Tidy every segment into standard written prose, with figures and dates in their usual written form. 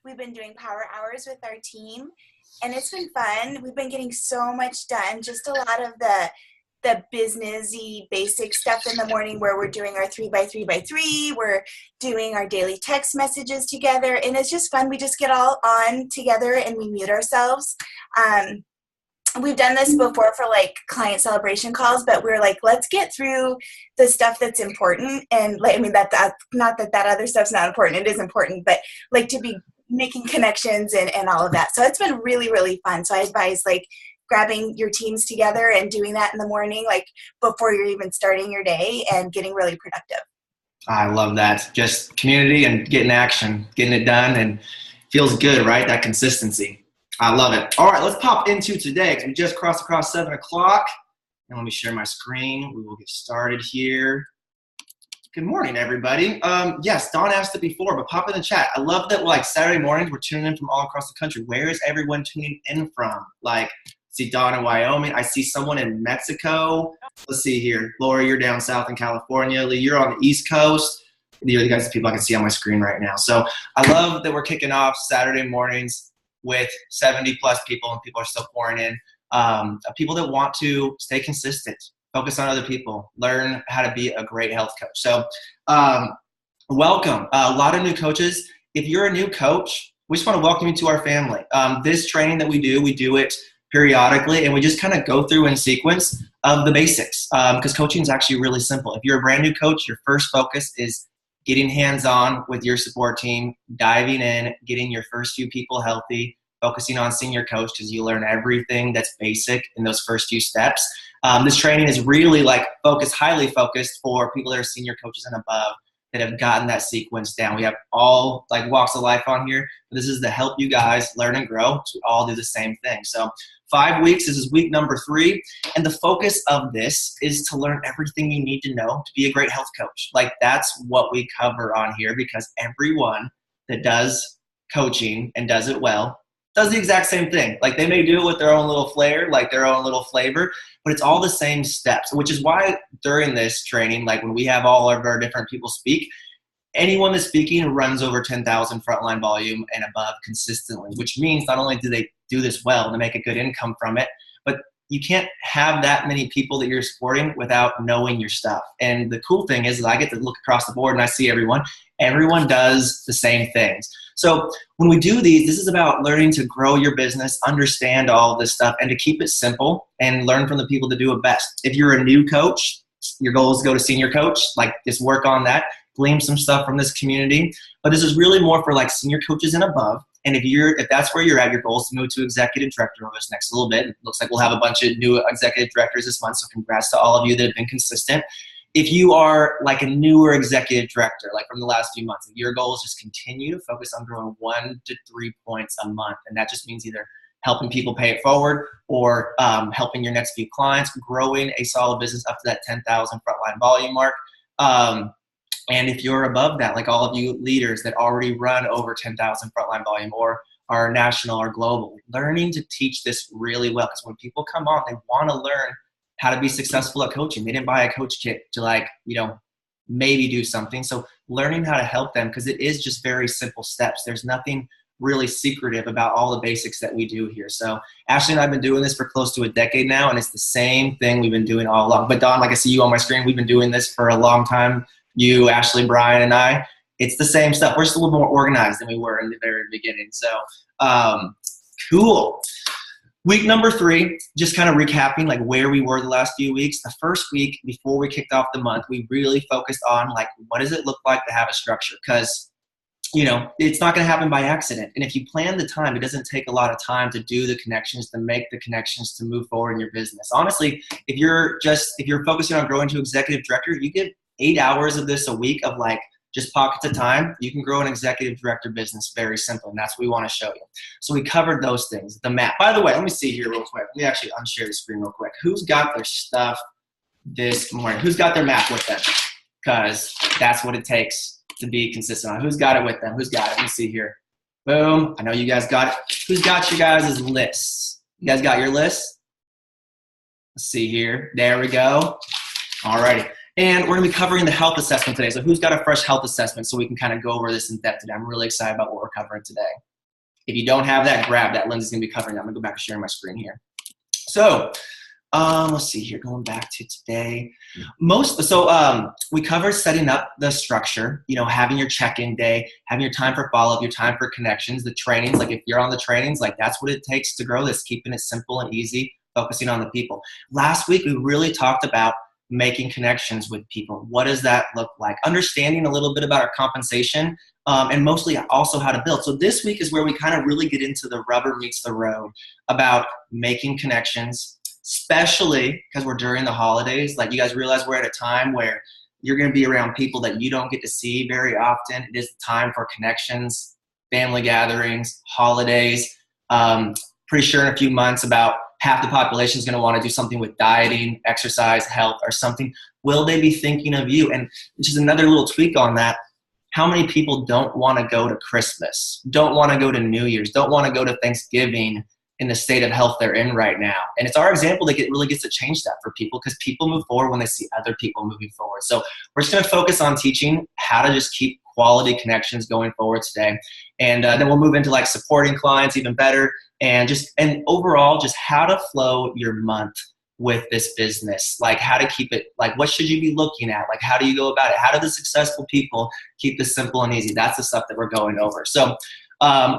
we've been doing power hours with our team, and it's been fun. We've been getting so much done, just a lot of the businessy basic stuff in the morning where we're doing our 3x3x3, we're doing our daily text messages together, and it's just fun. We just get all on together and we mute ourselves. We've done this before for like client celebration calls, but we're like, let's get through the stuff that's important. And like, I mean, that's not that other stuff's not important. It is important, but like to be making connections and all of that. So it's been really, really fun. So I advise like grabbing your teams together and doing that in the morning, like before you're even starting your day, and getting really productive. I love that. Just community and getting action, getting it done, and feels good, right? That consistency. I love it. All right, let's pop into today because we just crossed across 7 o'clock. And let me share my screen. We will get started here. Good morning, everybody. Yes, Dawn asked it before, but pop in the chat. I love that like Saturday mornings we're tuning in from all across the country. Where is everyone tuning in from? Like, I see Dawn in Wyoming. I see someone in Mexico. Let's see here. Laura, you're down south in California. Lee, you're on the East Coast. These are the guys, the people I can see on my screen right now. So I love that we're kicking off Saturday mornings with 70 plus people, and people are still pouring in. People that want to stay consistent, focus on other people, learn how to be a great health coach. So welcome. A lot of new coaches. If you're a new coach, we just want to welcome you to our family. This training that we do it periodically, and we just kind of go through in sequence of the basics because coaching is actually really simple. If you're a brand new coach, your first focus is getting hands-on with your support team, diving in, getting your first few people healthy, focusing on senior coach because you learn everything that's basic in those first few steps. This training is really like highly focused for people that are senior coaches and above that have gotten that sequence down. We have all like walks of life on here. This is to help you guys learn and grow. So we all do the same thing. So 5 weeks, this is week number 3. And the focus of this is to learn everything you need to know to be a great health coach. Like that's what we cover on here because everyone that does coaching and does it well does the exact same thing. Like they may do it with their own little flair, like their own little flavor, but it's all the same steps, which is why during this training, like when we have all of our different people speak, anyone that's speaking runs over 10,000 frontline volume and above consistently, which means not only do they do this well and they make a good income from it, but you can't have that many people that you're supporting without knowing your stuff. And the cool thing is I get to look across the board and I see everyone does the same things. So when we do these, this is about learning to grow your business, understand all of this stuff, and to keep it simple and learn from the people that do it best. If you're a new coach, your goal is to go to senior coach, like just work on that, glean some stuff from this community. But this is really more for like senior coaches and above. And if that's where you're at, your goal is to move to executive director over this next little bit. It looks like we'll have a bunch of new executive directors this month, so congrats to all of you that have been consistent. If you are like a newer executive director, like from the last few months, your goal is just continue to focus on growing 1 to 3 points a month. And that just means either helping people pay it forward or helping your next few clients, growing a solid business up to that 10,000 frontline volume mark. And if you're above that, like all of you leaders that already run over 10,000 frontline volume or are national or global, learning to teach this really well. Because when people come on, they want to learn how to be successful at coaching. They didn't buy a coach kit to maybe do something. So learning how to help them, because it is just very simple steps. There's nothing really secretive about all the basics that we do here. So Ashley and I have been doing this for close to a decade now, and it's the same thing we've been doing all along. But Dawn, like I see you on my screen, we've been doing this for a long time. You, Ashley, Brian, and I, it's the same stuff. We're just a little more organized than we were in the very beginning. So cool. Week number 3, just kind of recapping like where we were the last few weeks. The first week before we kicked off the month, we really focused on like, what does it look like to have a structure? Because, it's not going to happen by accident. And if you plan the time, it doesn't take a lot of time to do the connections, to make the connections, to move forward in your business. Honestly, if you're focusing on growing to executive director, you get 8 hours of this a week of like just pockets of time, you can grow an executive director business very simple, and that's what we want to show you. So we covered those things. The map. By the way, let me see here real quick. Let me actually unshare the screen real quick. Who's got their stuff this morning? Who's got their map with them? Because that's what it takes to be consistent on. Who's got it with them? Who's got it? Let me see here. Boom. I know you guys got it. Who's got your guys' lists? You guys got your list? Let's see here. There we go. All righty. And we're going to be covering the health assessment today. So who's got a fresh health assessment so we can kind of go over this in depth today? I'm really excited about what we're covering today. If you don't have that, grab that. Lindsay's going to be covering that. I'm going to go back and sharing my screen here. So let's see here, going back to today. We covered setting up the structure, having your check-in day, having your time for follow-up, your time for connections, the trainings. Like if you're on the trainings, like that's what it takes to grow this, keeping it simple and easy, focusing on the people. Last week, we really talked about making connections with people. What does that look like? Understanding a little bit about our compensation, and mostly also how to build. So this week is where we kind of really get into the rubber meets the road about making connections, especially because we're during the holidays. Like you guys realize we're at a time where you're going to be around people that you don't get to see very often. It is the time for connections, family gatherings, holidays. Pretty sure in a few months about half the population is going to want to do something with dieting, exercise, health, or something. Will they be thinking of you? And just another little tweak on that. How many people don't want to go to Christmas, don't want to go to New Year's, don't want to go to Thanksgiving in the state of health they're in right now? And it's our example that really gets to change that for people, because people move forward when they see other people moving forward. So we're just going to focus on teaching how to just keep quality connections going forward today. And then we'll move into like supporting clients even better, and overall just how to flow your month with this business, like how to keep it, like what should you be looking at, like how do you go about it, how do the successful people keep this simple and easy? That's the stuff that we're going over. So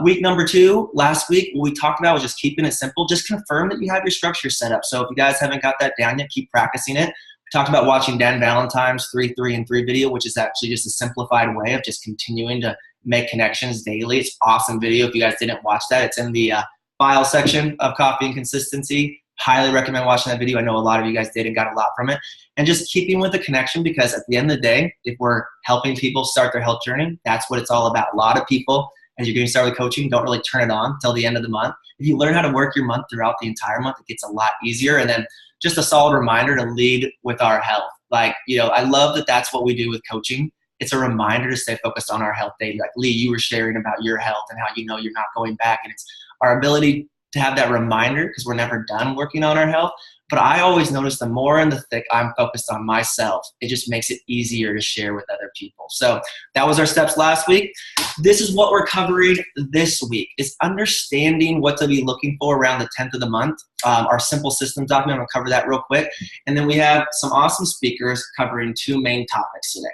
week number 2, last week, what we talked about was just keeping it simple. Just confirm that you have your structure set up. So if you guys haven't got that down yet, keep practicing it. We talked about watching Dan Valentine's 3, 3, and 3 video, which is actually just a simplified way of just continuing to make connections daily. It's an awesome video. If you guys didn't watch that, it's in the file section of Coffee and Consistency. Highly recommend watching that video. I know a lot of you guys did and got a lot from it. And just keeping with the connection, because at the end of the day, if we're helping people start their health journey, that's what it's all about. A lot of people, as you're getting started with coaching, don't really turn it on until the end of the month. If you learn how to work your month throughout the entire month, it gets a lot easier. And then just a solid reminder to lead with our health. Like, I love that that's what we do with coaching. It's a reminder to stay focused on our health daily. Like Lee, you were sharing about your health and how you're not going back. And it's our ability to have that reminder, because we're never done working on our health. But I always notice the more in the thick I'm focused on myself, it just makes it easier to share with other people. So that was our steps last week. This is what we're covering this week, is understanding what to be looking for around the 10th of the month. Our simple system document, I'm going to cover that real quick. And then we have some awesome speakers covering 2 main topics today.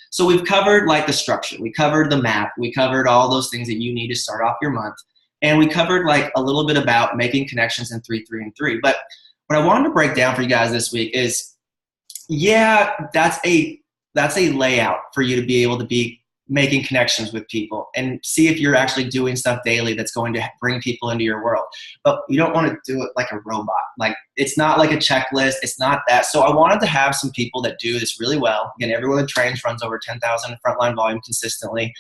So we've covered like the structure. We covered the map. We covered all those things that you need to start off your month. And we covered like a little bit about making connections in 3, 3, and 3. But what I wanted to break down for you guys this week is, that's a layout for you to be able to be making connections with people and see if you're actually doing stuff daily that's going to bring people into your world. But you don't want to do it like a robot. Like it's not like a checklist. It's not that. So I wanted to have some people that do this really well. Again, everyone that trains runs over 10,000 frontline volume consistently.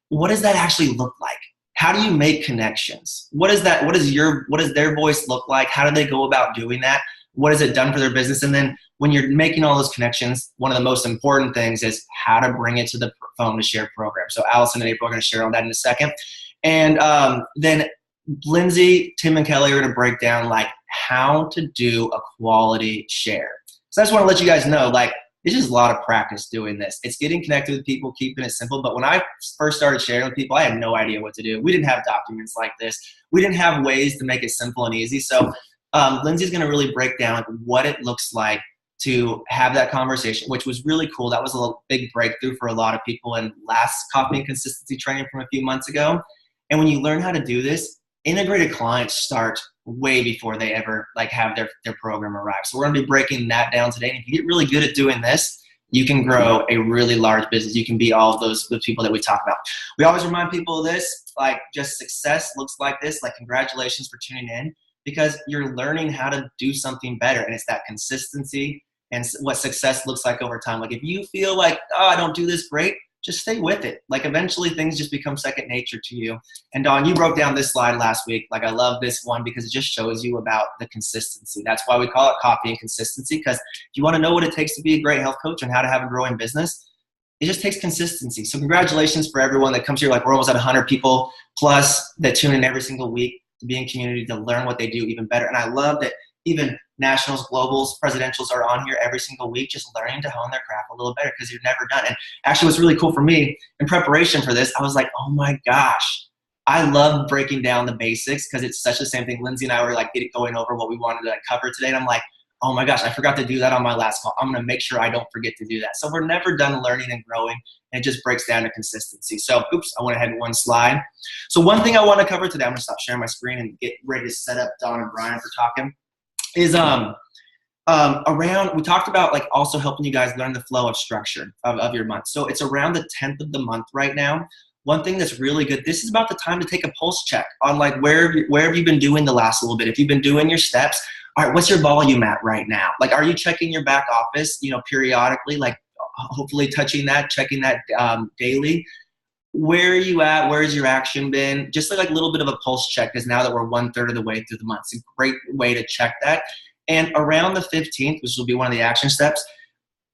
What does that actually look like? How do you make connections? What is that? What does their voice look like? How do they go about doing that? What has it done for their business? And then when you're making all those connections, one of the most important things is how to bring it to the phone to share program. So Allison and April are going to share on that in a second. And then Lindsay, Tim, and Kelly are going to break down like how to do a quality share. So I just want to let you guys know, like, it's just a lot of practice doing this. It's getting connected with people, keeping it simple. But when I first started sharing with people, I had no idea what to do. We didn't have documents like this. We didn't have ways to make it simple and easy. So Lindsay's going to really break down what it looks like to have that conversation, which was really cool. That was a big breakthrough for a lot of people in last Coffee and Consistency training from a few months ago. And when you learn how to do this, integrated clients start way before they ever like have their program arrive. So we're going to be breaking that down today. And if you get really good at doing this, you can grow a really large business. You can be all of those people that we talk about. We always remind people of this, like just success looks like this, like congratulations for tuning in, because you're learning how to do something better. And it's that consistency and what success looks like over time. Like if you feel like, oh, I don't do this great, just stay with it. Like eventually things just become second nature to you. And Dawn, you broke down this slide last week. Like I love this one because it just shows you about the consistency. That's why we call it Coffee and Consistency, because if you want to know what it takes to be a great health coach and how to have a growing business, it just takes consistency. So congratulations for everyone that comes here. Like we're almost at 100 people plus that tune in every single week to be in community, to learn what they do even better. And I love that even nationals, globals, presidentials are on here every single week just learning to hone their craft a little better because you're never done. And actually what's really cool for me in preparation for this, I was like, oh my gosh, I love breaking down the basics because it's such the same thing. Lindsay and I were like going over what we wanted to cover today. And I'm like, oh my gosh, I forgot to do that on my last call. I'm going to make sure I don't forget to do that. So we're never done learning and growing. And it just breaks down to consistency. So, oops, I went ahead one slide. So one thing I want to cover today, I'm going to stop sharing my screen and get ready to set up Dawn and Brian for talking, is around, we talked about like also helping you guys learn the flow of structure of your month. So it's around the 10th of the month right now. One thing that's really good, this is about the time to take a pulse check on like where have you been doing the last little bit. If you've been doing your steps, all right, what's your volume at right now? Like, are you checking your back office, periodically, like hopefully touching that, checking that daily? Where are you at? Where's your action been? Just like a little bit of a pulse check, because now that we're 1/3 of the way through the month, it's a great way to check that. And around the 15th, which will be one of the action steps,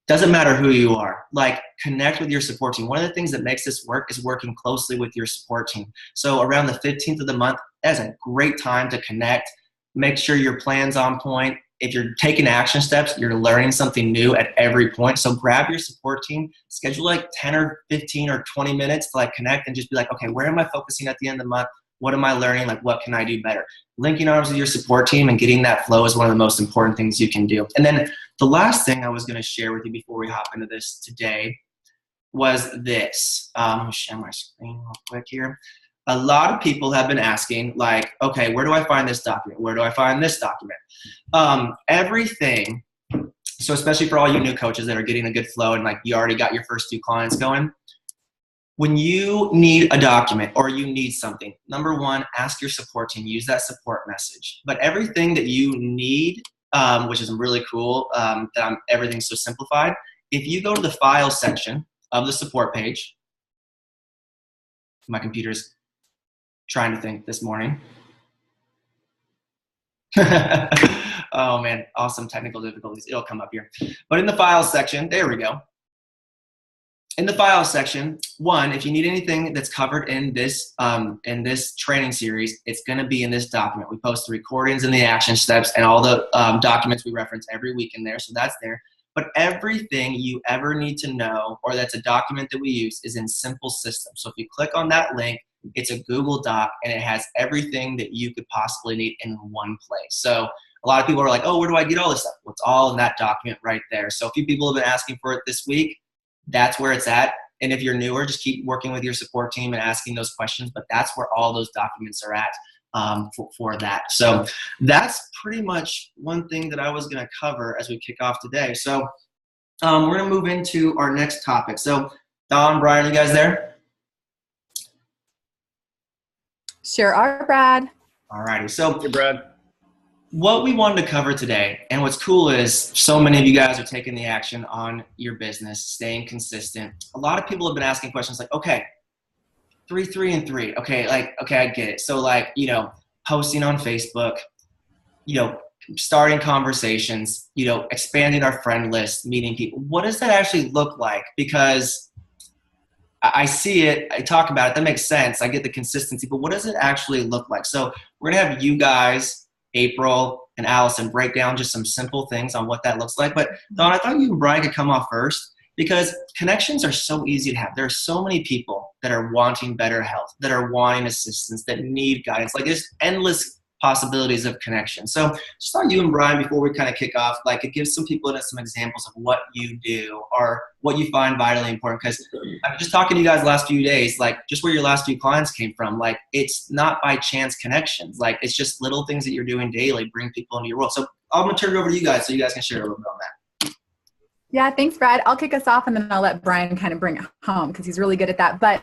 doesn't matter who you are, like connect with your support team. One of the things that makes this work is working closely with your support team. So around the 15th of the month, that's a great time to connect. Make sure your plan's on point. If you're taking action steps, you're learning something new at every point. So grab your support team, schedule like 10 or 15 or 20 minutes to like connect and just be like, okay, where am I focusing at the end of the month? What am I learning? Like, what can I do better? Linking arms with your support team and getting that flow is one of the most important things you can do. And then the last thing I was going to share with you before we hop into this today was this. Let me share my screen real quick here. A lot of people have been asking, like, okay, where do I find this document? Where do I find this document? Everything. So especially for all you new coaches that are getting a good flow and like you already got your first 2 clients going, when you need a document or you need something, number one, ask your support team, use that support message. But everything that you need, which is really cool, everything's so simplified. If you go to the file section of the support page, my computer's trying to think this morning. Oh man, awesome technical difficulties. It'll come up here. But in the file section, there we go. In the file section, one, if you need anything that's covered in this training series, it's going to be in this document. We post the recordings and the action steps and all the documents we reference every week in there, so that's there. But everything you ever need to know, or that's a document that we use, is in Simple Systems. So if you click on that link, it's a Google Doc, and it has everything that you could possibly need in one place. So a lot of people are like, oh, where do I get all this stuff? Well, it's all in that document right there. So a few people have been asking for it this week. That's where it's at. And if you're newer, just keep working with your support team and asking those questions. But that's where all those documents are at for that. So that's pretty much one thing that I was going to cover as we kick off today. So we're going to move into our next topic. So Don, Brian, you guys there? Sure are, Brad. All righty. So hey, Brad. What we wanted to cover today, and what's cool is so many of you guys are taking the action on your business, staying consistent. A lot of people have been asking questions like, okay, 3, 3, and 3. Okay, I get it. So like, posting on Facebook, starting conversations, expanding our friend list, meeting people. What does that actually look like? Because I see it, I talk about it, that makes sense. I get the consistency, but what does it actually look like? So we're going to have you guys, April and Allison, break down just some simple things on what that looks like. But Dawn, I thought you and Brian could come off first, because connections are so easy to have. There are so many people that are wanting better health, that are wanting assistance, that need guidance. Like, there's endless possibilities of connection. So just thought you and Brian, before we kind of kick off, like, it gives some people some examples of what you do or what you find vitally important. Because I'm just talking to you guys the last few days, like just where your last few clients came from. Like, it's not by chance connections. Like, it's just little things that you're doing daily bring people into your world. So I'm going to turn it over to you guys so you guys can share a little bit on that. Yeah, thanks, Brad. I'll kick us off and then I'll let Brian kind of bring it home because he's really good at that. But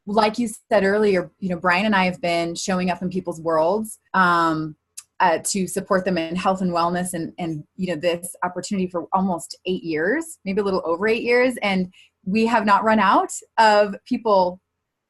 like you said earlier, Brian and I have been showing up in people's worlds to support them in health and wellness and this opportunity for almost 8 years, maybe a little over 8 years. And we have not run out of people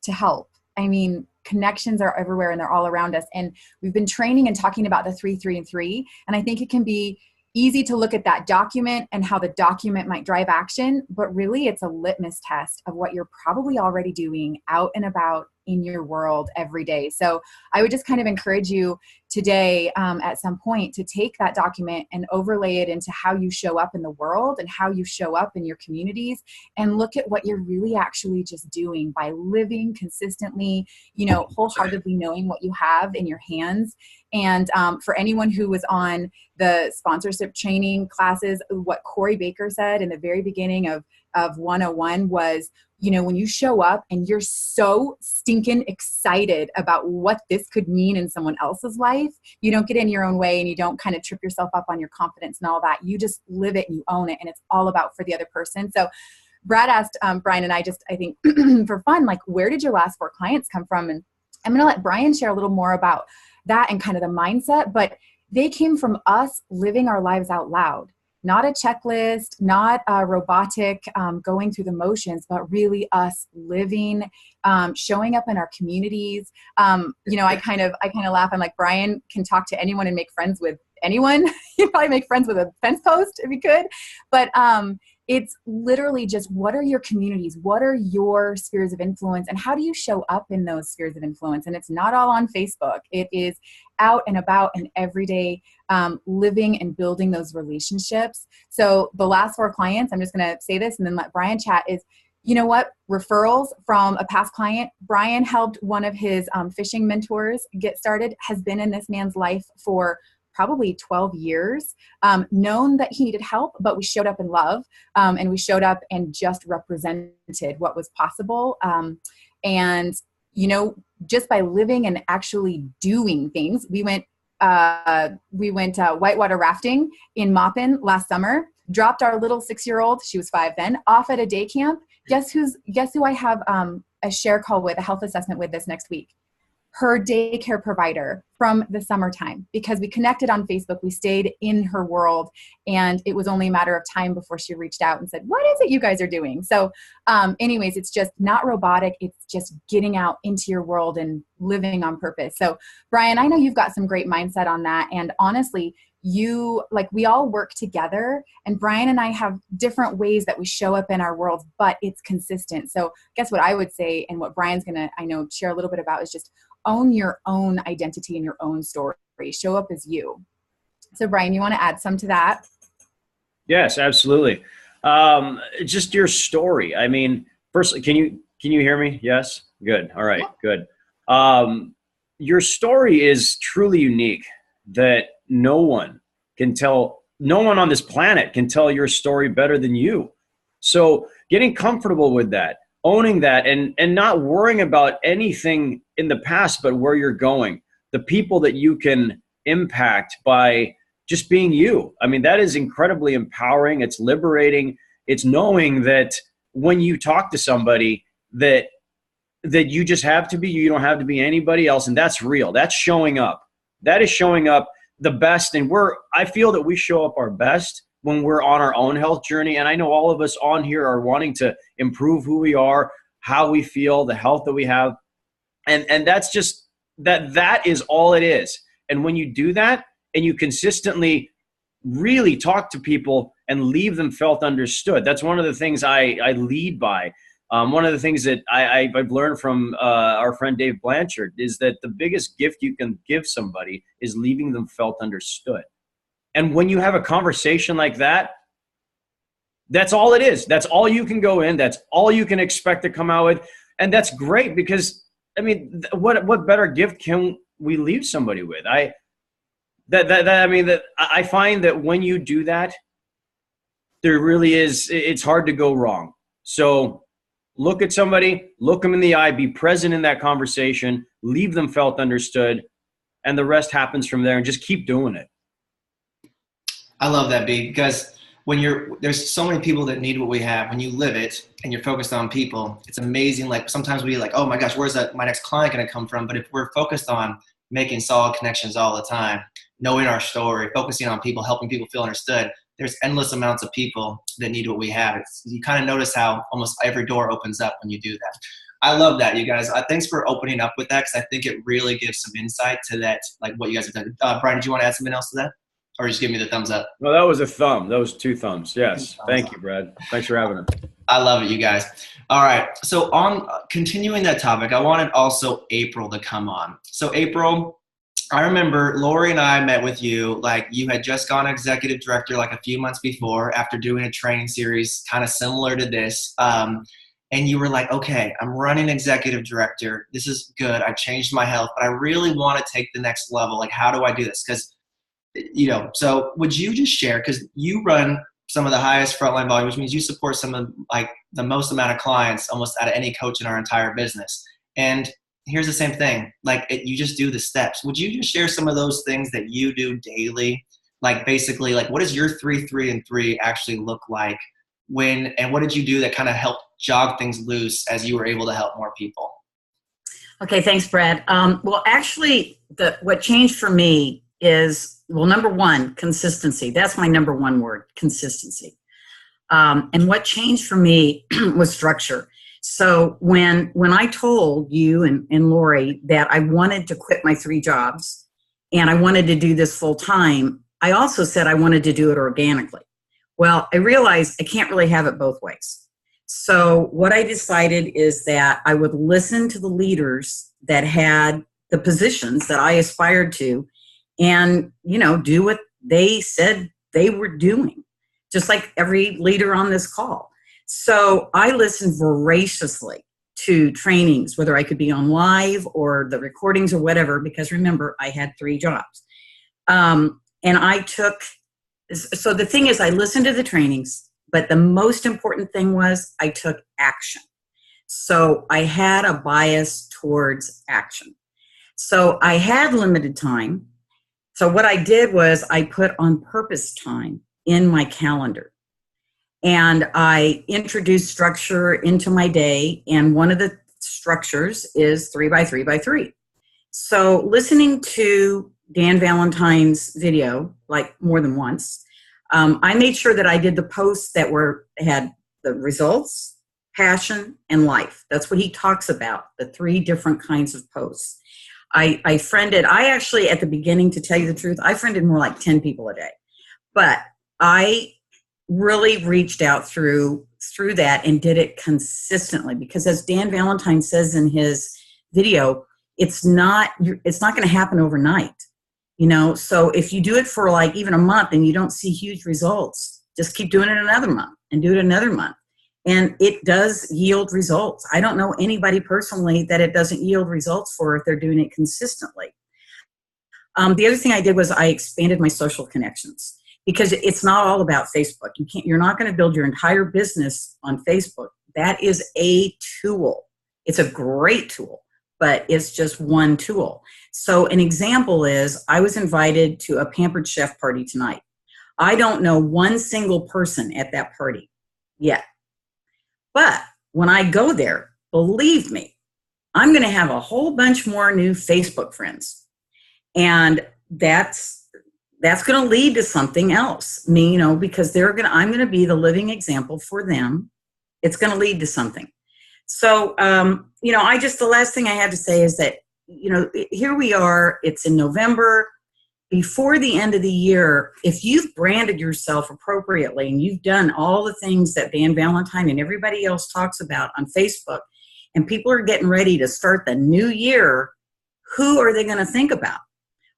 to help. I mean, connections are everywhere and they're all around us. And we've been training and talking about the 3, 3, and 3. And I think it can be easy to look at that document and how the document might drive action, but really it's a litmus test of what you're probably already doing out and about in your world every day. So I would just kind of encourage you today at some point to take that document and overlay it into how you show up in the world and how you show up in your communities, and look at what you're really actually just doing by living consistently, wholeheartedly knowing what you have in your hands. And for anyone who was on the sponsorship training classes, what Corey Baker said in the very beginning of 101 was, when you show up and you're so stinking excited about what this could mean in someone else's life, you don't get in your own way and you don't kind of trip yourself up on your confidence and all that. You just live it and you own it, and it's all about for the other person. So Brad asked Brian and I think for fun, like, where did your last 4 clients come from? And I'm going to let Brian share a little more about that and kind of the mindset, but they came from us living our lives out loud. Not a checklist, not a robotic going through the motions, but really us living, showing up in our communities. I kind of laugh. I'm like, Brian can talk to anyone and make friends with anyone. You'd probably make friends with a fence post if you could. But it's literally just, what are your communities? What are your spheres of influence? And how do you show up in those spheres of influence? And it's not all on Facebook. It is out and about and everyday living and building those relationships. So the last 4 clients, I'm just going to say this and then let Brian chat, is, referrals from a past client. Brian helped one of his fishing mentors get started, has been in this man's life for probably 12 years, known that he needed help, but we showed up in love, and we showed up and just represented what was possible. And, just by living and actually doing things, we went whitewater rafting in Maupin last summer, dropped our little 6-year-old, she was 5 then, off at a day camp. Guess who I have a share call with, a health assessment with this next week? Her daycare provider from the summertime, because we connected on Facebook, we stayed in her world, and it was only a matter of time before she reached out and said, what is it you guys are doing? So anyways, it's just not robotic. It's just getting out into your world and living on purpose. So Brian, I know you've got some great mindset on that. And honestly, we all work together, and Brian and I have different ways that we show up in our world, but it's consistent. So guess what I would say, and what Brian's gonna, I know, share a little bit about, is just own your own identity and your own story. Show up as you. So Brian, you want to add some to that? Yes, absolutely. Just your story. I mean, first, can you hear me? Yes. Good. All right. Good. Your story is truly unique, that no one on this planet can tell your story better than you. So getting comfortable with that, owning that, and not worrying about anything in the past, but where you're going, the people that you can impact by just being you. I mean, that is incredibly empowering. It's liberating. It's knowing that when you talk to somebody that you just have to be you. You don't have to be anybody else. And that's real. That's showing up. That is showing up the best. And I feel that we show up our best when we're on our own health journey. And I know all of us on here are wanting to improve who we are, how we feel, the health that we have. And that's just, that is all it is. And when you do that and you consistently really talk to people and leave them felt understood, that's one of the things I lead by. One of the things that I've learned from our friend Dave Blanchard is that the biggest gift you can give somebody is leaving them felt understood. And when you have a conversation like that, that's all it is. That's all you can go in. That's all you can expect to come out with. And that's great, because, I mean, what better gift can we leave somebody with? I find that when you do that, there really is, it's hard to go wrong. So look at somebody, look them in the eye, be present in that conversation, leave them felt understood, and the rest happens from there, and just keep doing it. I love that, B, because there's so many people that need what we have. When you live it and you're focused on people, it's amazing. Like sometimes we like, oh my gosh, where's my next client going to come from? But if we're focused on making solid connections all the time, knowing our story, focusing on people, helping people feel understood, there's endless amounts of people that need what we have. You kind of notice how almost every door opens up when you do that. I love that, you guys. Thanks for opening up with that, because I think it really gives some insight to that, like what you guys have done. Brian, did you want to add something else to that? Or just give me the thumbs up? No, that was a thumb. That was 2 thumbs. Yes. Thank you, Brad. Thanks for having us. I love it, you guys. All right. So on continuing that topic, I wanted also April to come on. So April, I remember Lori and I met with you, like you had just gone executive director like a few months before after doing a training series kind of similar to this. And you were like, okay, I'm running executive director. This is good. I changed my health, but I really want to take the next level. Like, how do I do this? Because, so would you just share, because you run some of the highest frontline volume, which means you support some of like the most amount of clients almost out of any coach in our entire business. And here's the same thing. Like you just do the steps. Would you just share some of those things that you do daily? Like basically like what does your 3, 3, and 3 actually look like and what did you do that kind of helped jog things loose as you were able to help more people? Okay. Thanks, Brad. Well, actually what changed for me is, well, number one, consistency. That's my number one word, consistency. And what changed for me was structure. So when I told you and Lori that I wanted to quit my 3 jobs and I wanted to do this full time, I also said I wanted to do it organically. Well, I realized I can't really have it both ways. So what I decided is that I would listen to the leaders that had the positions that I aspired to and, do what they said they were doing, just like every leader on this call. So I listened voraciously to trainings, whether I could be on live or the recordings or whatever, because remember, I had 3 jobs. So the thing is, I listened to the trainings, but the most important thing was I took action. So I had a bias towards action. So I had limited time. So what I did was I put on purpose time in my calendar. And I introduced structure into my day. And one of the structures is 3 by 3 by 3. So listening to Dan Valentine's video, like more than once, I made sure that I did the posts that had the results, passion, and life. That's what he talks about, the 3 different kinds of posts. I actually, at the beginning, to tell you the truth, I friended more like 10 people a day. But I really reached out through that and did it consistently, because as Dan Valentine says in his video, it's not going to happen overnight. So if you do it for like even a month and you don't see huge results, just keep doing it another month and do it another month. And it does yield results. I don't know anybody personally that it doesn't yield results for if they're doing it consistently. The other thing I did was I expanded my social connections, because it's not all about Facebook. You're not going to build your entire business on Facebook. That is a tool. It's a great tool, but it's just one tool. So an example is I was invited to a Pampered Chef party tonight. I don't know one single person at that party yet. But when I go there, believe me, I'm going to have a whole bunch more new Facebook friends. And that's going to lead to something else, because I'm going to be the living example for them. It's going to lead to something. So, the last thing I had to say is that, here we are, it's in November. Before the end of the year, if you've branded yourself appropriately and you've done all the things that Dan Valentine and everybody else talks about on Facebook, and people are getting ready to start the new year, who are they going to think about?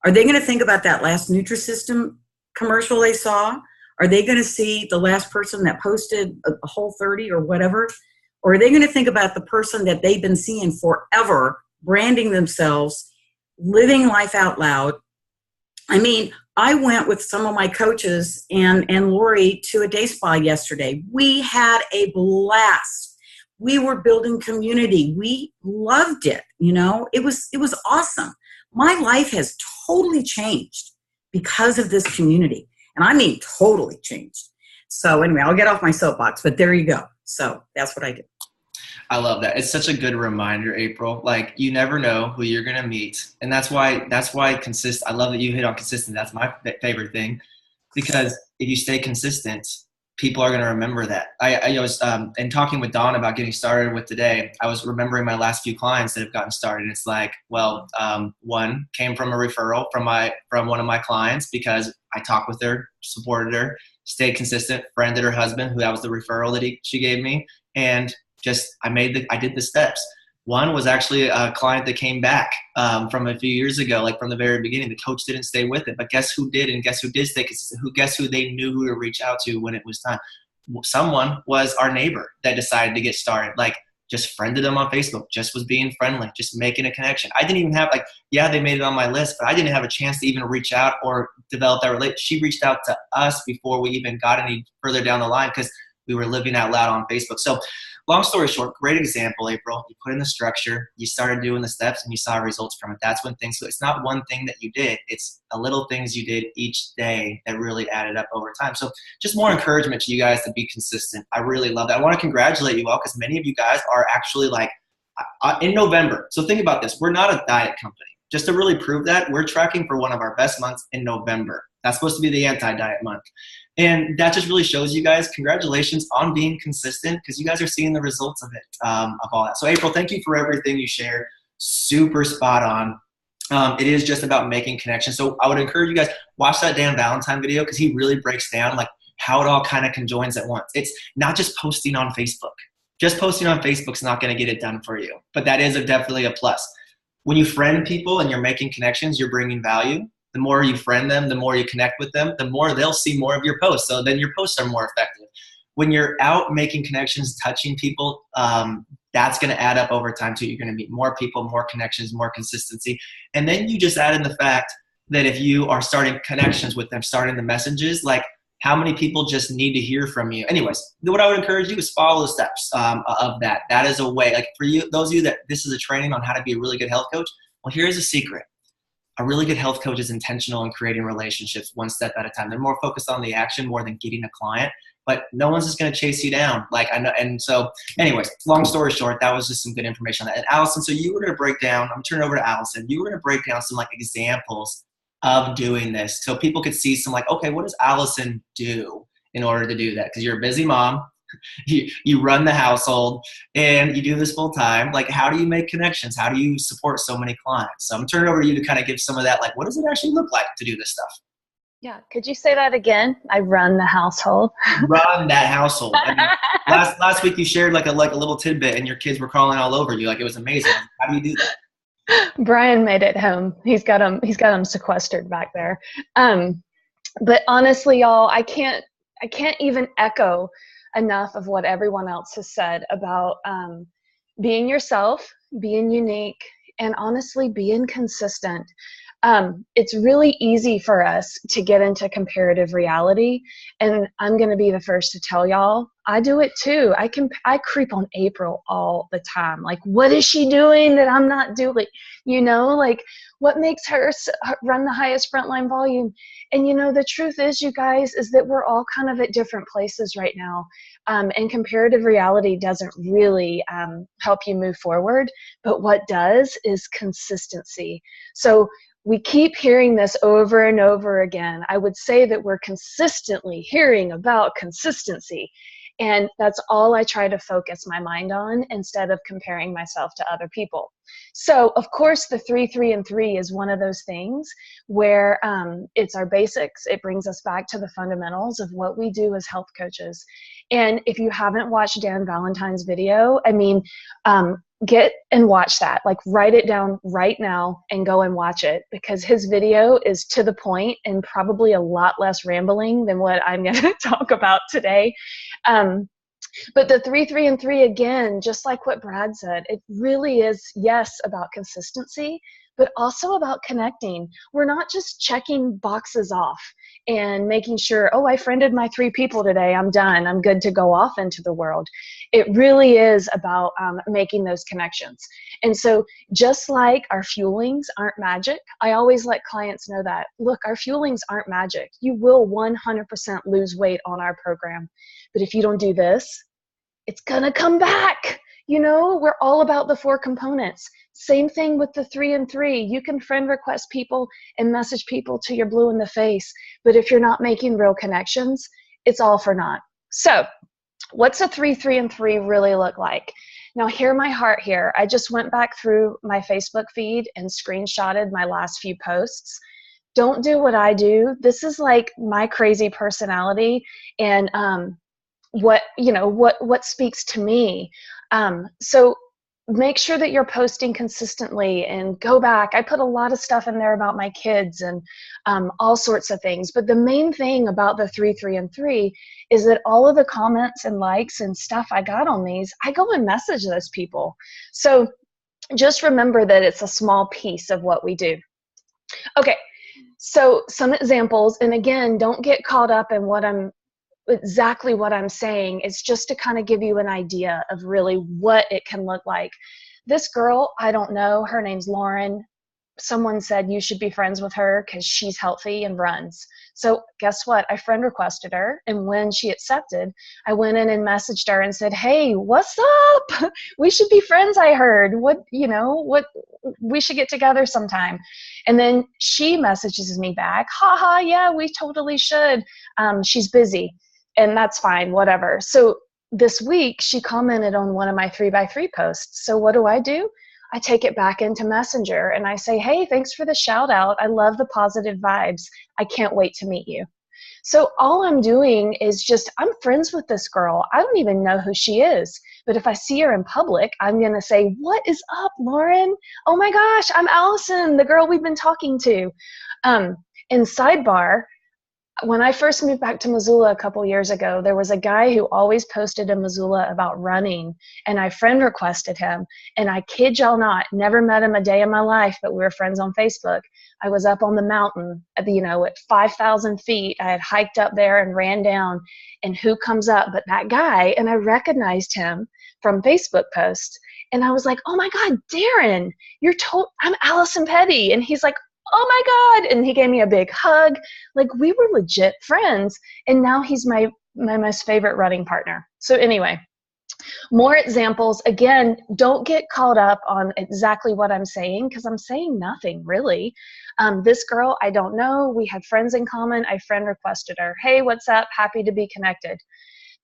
Are they going to think about that last Nutrisystem commercial they saw? Are they going to see the last person that posted a Whole30 or whatever? Or are they going to think about the person that they've been seeing forever, branding themselves, living life out loud? I mean, I went with some of my coaches and Lori to a day spa yesterday. We had a blast. We were building community. We loved it. It was awesome. My life has totally changed because of this community. And I mean, totally changed. So anyway, I'll get off my soapbox, but there you go. So that's what I did. I love that. It's such a good reminder, April. Like, you never know who you're going to meet. And that's why consistent. I love that you hit on consistent. That's my favorite thing, because if you stay consistent, people are going to remember that. I was, in talking with Dawn about getting started with today, I was remembering my last few clients that have gotten started. It's like, well, one came from a referral from one of my clients, because I talked with her, supported her, stayed consistent, friended her husband, who that was the referral that she gave me. and I did the steps. One was actually a client that came back from a few years ago, like from the very beginning. The coach didn't stay with it, but guess who did, and guess who did stay? Guess who they knew who to reach out to when it was time? Someone was our neighbor that decided to get started. Like, just friended them on Facebook, just was being friendly, just making a connection. I didn't even have they made it on my list, but I didn't have a chance to even reach out or develop that relationship. She reached out to us before we even got any further down the line because we were living out loud on Facebook. So long story short, great example, April. You put in the structure, you started doing the steps, and you saw results from it. That's when things, so it's not one thing that you did. It's the little things you did each day that really added up over time. So just more encouragement to you guys to be consistent. I really love that. I want to congratulate you all because many of you guys are actually in November. So think about this. We're not a diet company. Just to really prove that, we're tracking for one of our best months in November. That's supposed to be the anti-diet month. And that just really shows you guys, congratulations on being consistent because you guys are seeing the results of it, of all that. So April, thank you for everything you shared. Super spot on. It is just about making connections. So I would encourage you guys, watch that Dan Valentine video because he really breaks down like how it all kind of conjoins at once. It's not just posting on Facebook. Just posting on Facebook's not going to get it done for you, but that is definitely a plus. When you friend people and you're making connections, you're bringing value. The more you friend them, the more you connect with them, the more they'll see more of your posts. So then your posts are more effective. When you're out making connections, touching people, that's going to add up over time too. You're going to meet more people, more connections, more consistency. And then you just add in the fact that if you are starting connections with them, starting the messages, like how many people just need to hear from you. Anyways, what I would encourage you is follow the steps of that. That is a way, like for you, those of you that this is a training on how to be a really good health coach. Well, here's a secret. A really good health coach is intentional in creating relationships one step at a time. They're more focused on the action more than getting a client, but no one's just going to chase you down. Like I know. And so anyways, long story short, that was just some good information on that. And Allison, so you were going to break down, I'm turning over to Allison. You were going to break down some like examples of doing this so people could see some like, okay, what does Allison do in order to do that? Because you're a busy mom. You run the household and you do this full time. Like, how do you make connections? How do you support so many clients? So I'm turning over to you to kind of give some of that, like, what does it actually look like to do this stuff? Yeah. Could you say that again? I run the household. Run that household. I mean, last week you shared like a little tidbit and your kids were crawling all over you. Like, it was amazing. How do you do that? Brian made it home. He's got them sequestered back there. But honestly, y'all, I can't even echo enough of what everyone else has said about being yourself, being unique, and honestly being consistent. It's really easy for us to get into comparative reality, and I'm going to be the first to tell y'all, I do it too. I creep on April all the time. Like, what is she doing that I'm not doing? You know, like what makes her run the highest frontline volume? And you know, the truth is, you guys, is that we're all kind of at different places right now. And comparative reality doesn't really help you move forward. But what does is consistency. So we keep hearing this over and over again. I would say that we're consistently hearing about consistency. And that's all I try to focus my mind on instead of comparing myself to other people. So, of course, the 3, 3, and 3 is one of those things where it's our basics. It brings us back to the fundamentals of what we do as health coaches. And if you haven't watched Dan Valentine's video, I mean, get and watch that. Like, write it down right now and go and watch it, because his video is to the point and probably a lot less rambling than what I'm going to talk about today. But the 3, 3, and 3, again, just like what Brad said, it really is, yes, about consistency, but also about connecting. We're not just checking boxes off and making sure, oh, I friended my 3 people today, I'm done, I'm good to go off into the world. It really is about making those connections. And so just like our fuelings aren't magic, I always let clients know that, look, our fuelings aren't magic. You will 100% lose weight on our program. But if you don't do this, it's gonna come back. You know, we're all about the 4 components. Same thing with the 3 and 3. You can friend request people and message people till you're blue in the face. But if you're not making real connections, it's all for naught. So what's a 3, 3, and 3 really look like? Now, hear my heart here. I just went back through my Facebook feed and screenshotted my last few posts. Don't do what I do. This is like my crazy personality. And what speaks to me. So make sure that you're posting consistently, and go back. I put a lot of stuff in there about my kids and all sorts of things. But the main thing about the 3, 3, and 3 is that all of the comments and likes and stuff I got on these, I go and message those people. So just remember that it's a small piece of what we do. Okay, so some examples, and again, don't get caught up in exactly what I'm saying. It's just to kind of give you an idea of really what it can look like. This girl, I don't know, her name's Lauren. Someone said you should be friends with her because she's healthy and runs. So guess what? I friend requested her, and when she accepted, I went in and messaged her and said, hey, what's up? We should be friends, I heard. What we should get together sometime. And then she messages me back, haha, yeah, we totally should. She's busy. And that's fine, whatever. So this week, she commented on one of my 3x3 posts. So what do? I take it back into Messenger and I say, hey, thanks for the shout out. I love the positive vibes. I can't wait to meet you. So all I'm doing is I'm friends with this girl. I don't even know who she is. But if I see her in public, I'm going to say, what is up, Lauren? Oh my gosh, I'm Allison, the girl we've been talking to. And sidebar, when I first moved back to Missoula a couple years ago, there was a guy who always posted in Missoula about running, and I friend requested him. And I kid y'all not, never met him a day in my life, but we were friends on Facebook. I was up on the mountain at 5,000 feet. I had hiked up there and ran down, and who comes up but that guy? And I recognized him from Facebook posts. And I was like, oh my God, Darren, I'm Allison Petty. And he's like, oh my God. And he gave me a big hug. Like, we were legit friends. And now he's my most favorite running partner. So anyway, more examples. Again, don't get caught up on exactly what I'm saying, because I'm saying nothing really. This girl, I don't know. We had friends in common. I friend requested her. Hey, what's up? Happy to be connected.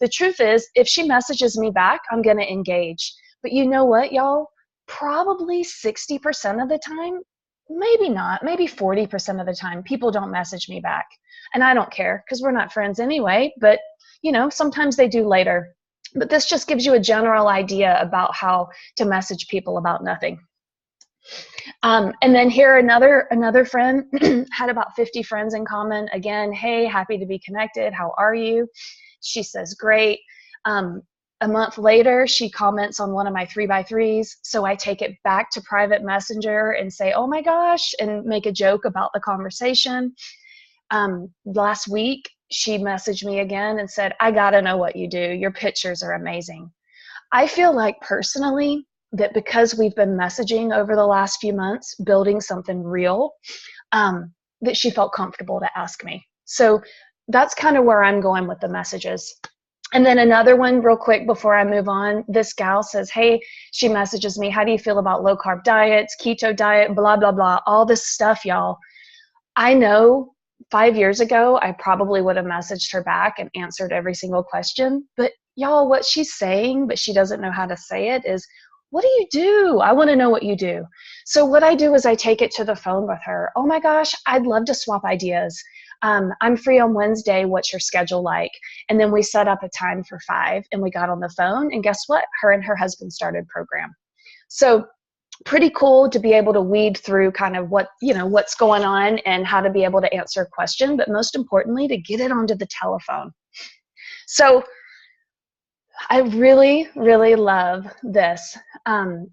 The truth is, if she messages me back, I'm going to engage. But you know what, y'all? Probably 60% of the time, maybe not, maybe 40% of the time, people don't message me back. And I don't care, because we're not friends anyway, but sometimes they do later. But this just gives you a general idea about how to message people about nothing. And then here, another friend had about 50 friends in common. Again, hey, happy to be connected. How are you? She says, great. A month later, she comments on one of my 3x3s. So I take it back to private messenger and say, oh my gosh, and make a joke about the conversation. Last week, she messaged me again and said, I gotta know what you do. Your pictures are amazing. I feel like personally that because we've been messaging over the last few months, building something real, that she felt comfortable to ask me. So that's kind of where I'm going with the messages. And then another one real quick before I move on, this gal says, hey, she messages me, how do you feel about low carb diets, keto diet, blah, blah, blah, all this stuff, y'all. I know 5 years ago, I probably would have messaged her back and answered every single question. But y'all, what she's saying, but she doesn't know how to say it, is, what do you do? I want to know what you do. So what I do is I take it to the phone with her. Oh my gosh, I'd love to swap ideas. I'm free on Wednesday. What's your schedule like? And then we set up a time for 5 and we got on the phone, and guess what? Her and her husband started program. So pretty cool to be able to weed through kind of what's going on and how to be able to answer a question, but most importantly, to get it onto the telephone. So I really, really love this.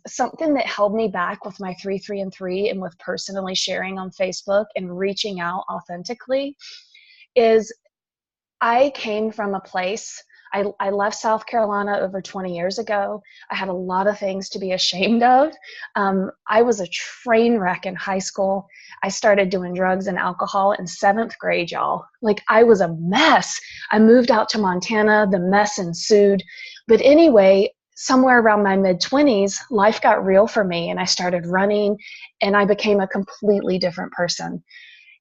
Something that held me back with my 3, 3, and 3 and with personally sharing on Facebook and reaching out authentically is I came from a place, I left South Carolina over 20 years ago. I had a lot of things to be ashamed of. I was a train wreck in high school. I started doing drugs and alcohol in 7th grade, y'all. Like, I was a mess. I moved out to Montana. The mess ensued. But anyway, somewhere around my mid-20s, life got real for me, and I started running, and I became a completely different person.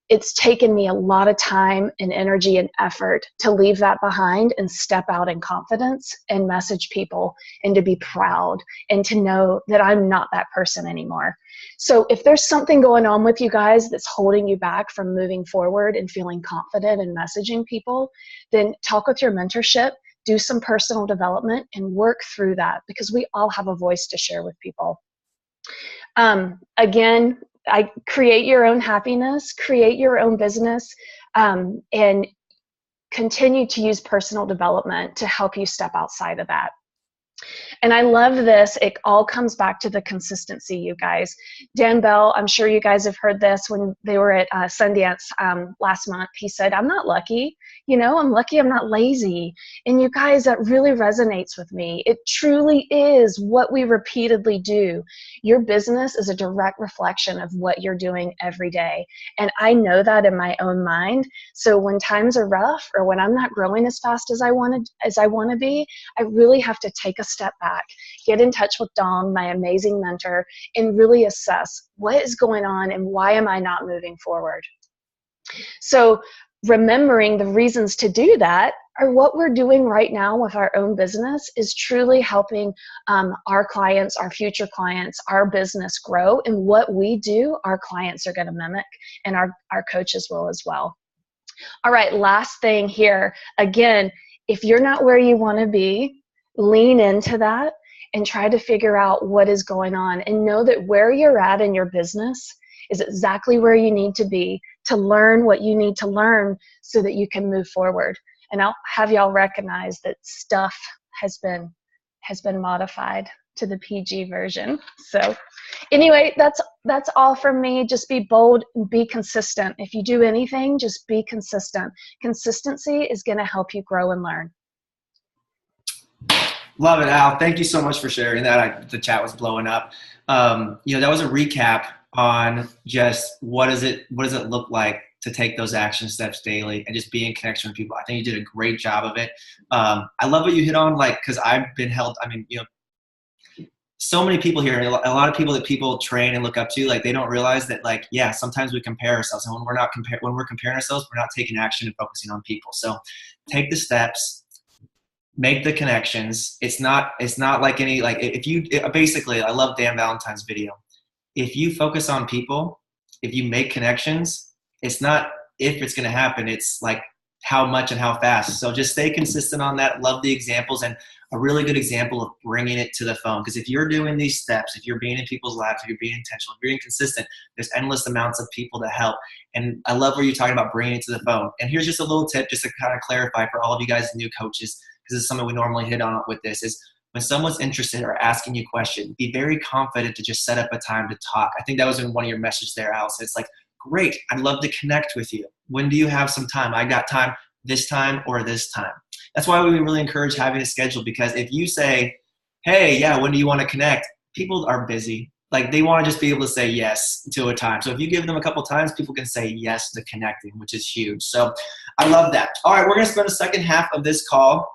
It's taken me a lot of time and energy and effort to leave that behind and step out in confidence and message people and to be proud and to know that I'm not that person anymore. So if there's something going on with you guys that's holding you back from moving forward and feeling confident and messaging people, then talk with your mentorship. do some personal development and work through that, because we all have a voice to share with people. Again, I create your own happiness, create your own business, and continue to use personal development to help you step outside of that. And I love this. It all comes back to the consistency, you guys. Dan Bell, I'm sure you guys have heard this when they were at Sundance last month. He said, I'm not lucky. You know, I'm lucky I'm not lazy. And you guys, that really resonates with me. It truly is what we repeatedly do. Your business is a direct reflection of what you're doing every day. And I know that in my own mind. So when times are rough or when I'm not growing as fast as I want to be, I really have to take a step back, get in touch with Dawn, my amazing mentor, and really assess what is going on and why am I not moving forward. So remembering the reasons to do that are what we're doing right now with our own business is truly helping our clients, our future clients, our business grow. And what we do, our clients are going to mimic, and our coaches will as well. All right, last thing here. Again, if you're not where you want to be, lean into that and try to figure out what is going on, and know that where you're at in your business is exactly where you need to be to learn what you need to learn so that you can move forward. And I'll have y'all recognize that stuff has been modified to the PG version. So anyway, that's all from me. Just be bold and be consistent. If you do anything, just be consistent. Consistency is going to help you grow and learn. Love it, Al. Thank you so much for sharing that. The chat was blowing up. You know, that was a recap on just what does it look like to take those action steps daily and just be in connection with people. I think you did a great job of it. I love what you hit on, like, because I've been held, I mean, you know, so many people here, a lot of people that people train and look up to, like, they don't realize that, like, yeah, sometimes we compare ourselves, and when we're comparing ourselves, we're not taking action and focusing on people. So take the steps, make the connections. It's not like any, like, if you, basically, I love Dan Valentine's video. If you focus on people, if you make connections, it's not if it's going to happen, it's like how much and how fast. So just stay consistent on that. Love the examples, and a really good example of bringing it to the phone. Because if you're doing these steps, if you're being in people's lives, if you're being intentional, if you're being consistent, there's endless amounts of people to help. And I love where you're talking about bringing it to the phone. And here's just a little tip, just to kind of clarify for all of you guys, new coaches, because this is something we normally hit on with this, is when someone's interested or asking you a question, be very confident to just set up a time to talk. I think that was in one of your messages there, Allison. It's like, great, I'd love to connect with you. When do you have some time? I got time this time or this time. That's why we really encourage having a schedule, because if you say, hey, yeah, when do you want to connect? People are busy. Like, they want to just be able to say yes to a time. So if you give them a couple times, people can say yes to connecting, which is huge. So I love that. All right, we're going to spend the second half of this call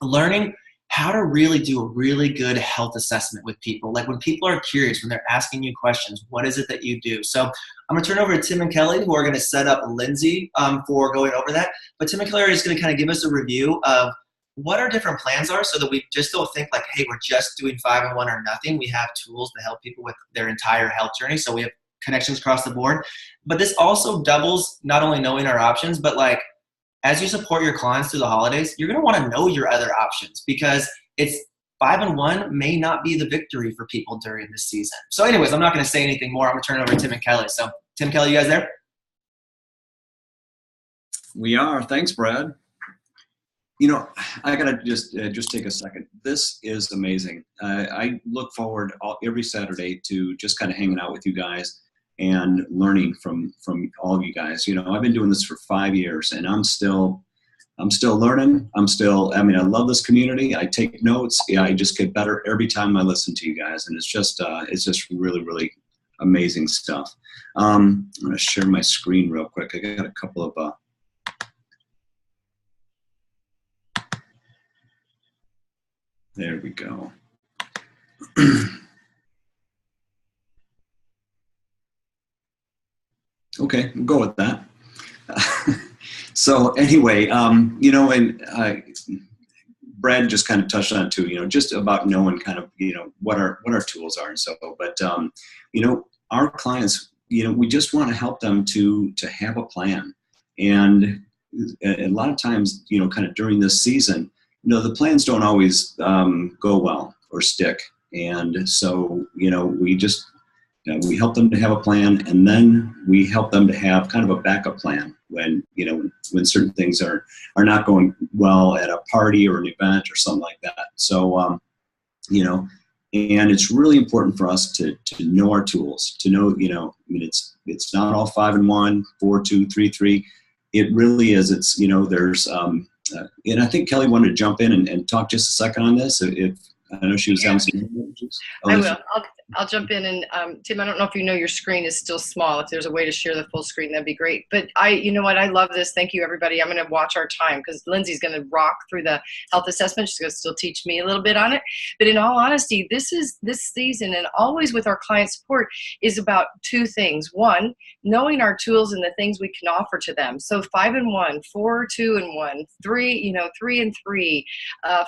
learning how to really do a really good health assessment with people. Like, when people are curious, when they're asking you questions, what is it that you do? So I'm going to turn over to Tim and Kelly, who are going to set up Lindsay for going over that. But Tim and Kelly are just going to kind of give us a review of what our different plans are, so that we just don't think like, hey, we're just doing 5-in-1 or nothing. We have tools to help people with their entire health journey. So we have connections across the board. But this also doubles not only knowing our options, but like, as you support your clients through the holidays, you're going to want to know your other options, because it's 5-in-1 may not be the victory for people during this season. So anyways, I'm not going to say anything more. I'm going to turn it over to Tim and Kelly. So Tim, Kelly, you guys there? We are. Thanks, Brad. You know, I got to just take a second. This is amazing. I look forward every Saturday to just kind of hanging out with you guys and learning from all of you guys. You know, I've been doing this for 5 years, and I'm still learning. I love this community. I take notes. Yeah, I just get better every time I listen to you guys, and it's just really, really amazing stuff. I'm going to share my screen real quick. I got a couple of there we go. Okay, we'll go with that. So anyway, you know, and Brad just kind of touched on it too, you know, just about knowing kind of, you know, what our tools are and so, but, you know, our clients, you know, we just want to help them to have a plan. And a lot of times, you know, kind of during this season, the plans don't always go well or stick. And so, we just, we help them to have a plan, and then we help them to have kind of a backup plan when, when certain things are not going well at a party or an event or something like that. So, and it's really important for us to know our tools, to know, it's not all 5 and 1, 4, 2, 3, 3. It really is. It's, there's, and I think Kelly wanted to jump in and talk just a second on this. If I know she was having some images. I will. I'll jump in, and Tim, I don't know if you know your screen is still small. If there's a way to share the full screen, that'd be great. But you know what? I love this. Thank you, everybody. I'm going to watch our time because Lindsay's going to rock through the health assessment. She's going to still teach me a little bit on it. But in all honesty, this season, and always with our client support, is about 2 things. One, knowing our tools and the things we can offer to them. So 5 and 1, 4, 2 and 1, 3, 3 and 3,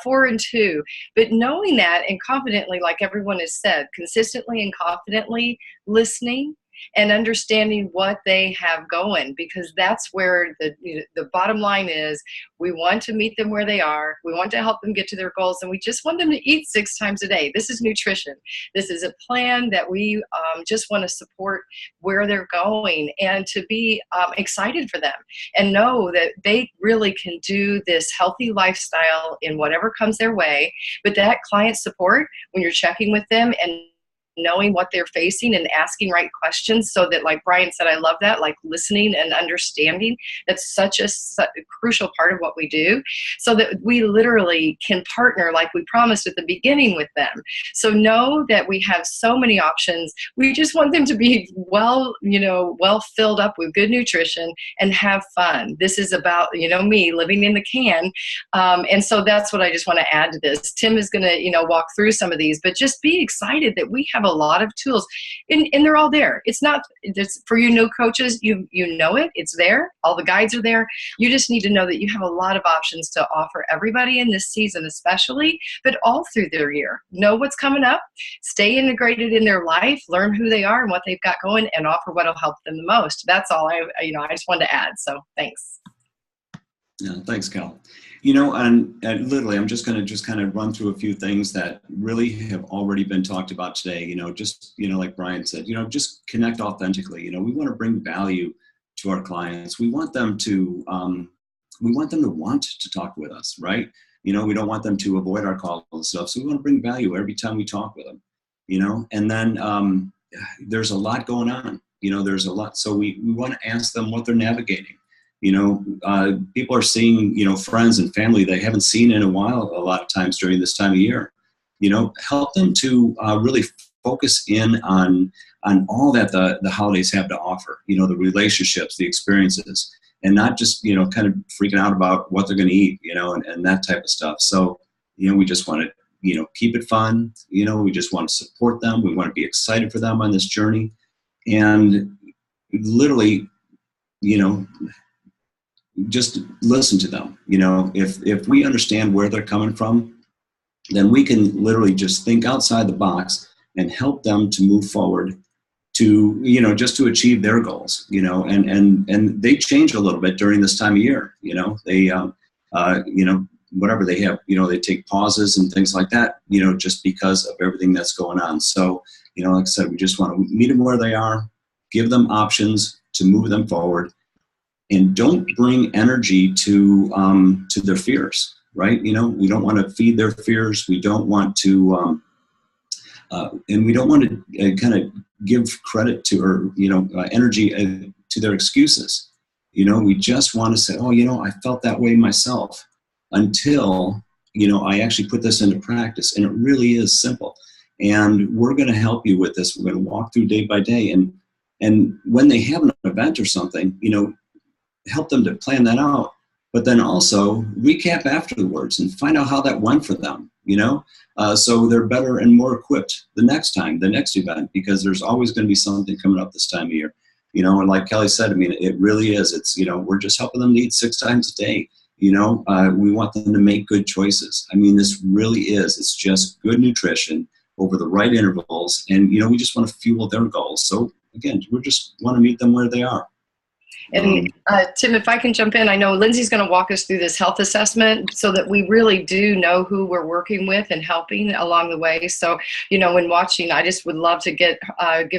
4 and 2. But knowing that and confidently, like everyone has said, consistently and confidently listening and understanding what they have going, because that's where the bottom line is. We want to meet them where they are. We want to help them get to their goals, and we just want them to eat 6 times a day. This is nutrition. This is a plan that we just want to support where they're going, and to be excited for them and know that they really can do this healthy lifestyle in whatever comes their way. But that client support, when you're checking with them and knowing what they're facing and asking right questions, so that, like Brian said, I love that, like listening and understanding. That's such a crucial part of what we do, so that we literally can partner like we promised at the beginning with them. So know that we have so many options. We just want them to be well filled up with good nutrition and have fun. This is about, me living in the can. And so that's what I just want to add to this. Tim is going to, walk through some of these, but just be excited that we have a lot of tools, and they're all there. It's not just for you new coaches. You know it. It's there. All the guides are there. You just need to know that you have a lot of options to offer everybody in this season, especially, but all through their year. Know what's coming up. Stay integrated in their life. Learn who they are and what they've got going, and offer what will help them the most. That's all I just wanted to add. So thanks. Yeah, thanks, Cal. And literally, I'm just going to kind of run through a few things that really have already been talked about today. Like Brian said, just connect authentically. We want to bring value to our clients. We want them to want to talk with us, right? We don't want them to avoid our calls and stuff. So we want to bring value every time we talk with them. And then there's a lot going on. There's a lot. So we want to ask them what they're navigating. People are seeing, friends and family they haven't seen in a while a lot of times during this time of year. Help them to really focus in on all that the holidays have to offer, the relationships, the experiences, and not just, kind of freaking out about what they're going to eat, and that type of stuff. So, we just want to, keep it fun. We just want to support them. We want to be excited for them on this journey. And literally, just listen to them. If we understand where they're coming from, then we can literally just think outside the box and help them to move forward to, just to achieve their goals, and they change a little bit during this time of year. They, whatever they have, they take pauses and things like that, just because of everything that's going on. So, like I said, we just want to meet them where they are, give them options to move them forward. And don't bring energy to their fears, right? We don't want to feed their fears. We don't want to, and we don't want to kind of give credit to or energy to their excuses. We just want to say, oh, I felt that way myself, until I actually put this into practice, and it really is simple. And we're going to help you with this. We're going to walk through day by day, and when they have an event or something, help them to plan that out, but then also recap afterwards and find out how that went for them, so they're better and more equipped the next event, because there's always going to be something coming up this time of year, and like Kelly said, it really is. It's, we're just helping them to eat 6 times a day. We want them to make good choices. This really is. It's just good nutrition over the right intervals, and, we just want to fuel their goals. So again, we just want to meet them where they are. And Tim, if I can jump in, I know Lindsay's going to walk us through this health assessment so that we really do know who we're working with and helping along the way. So, you know, when watching, I just would love to give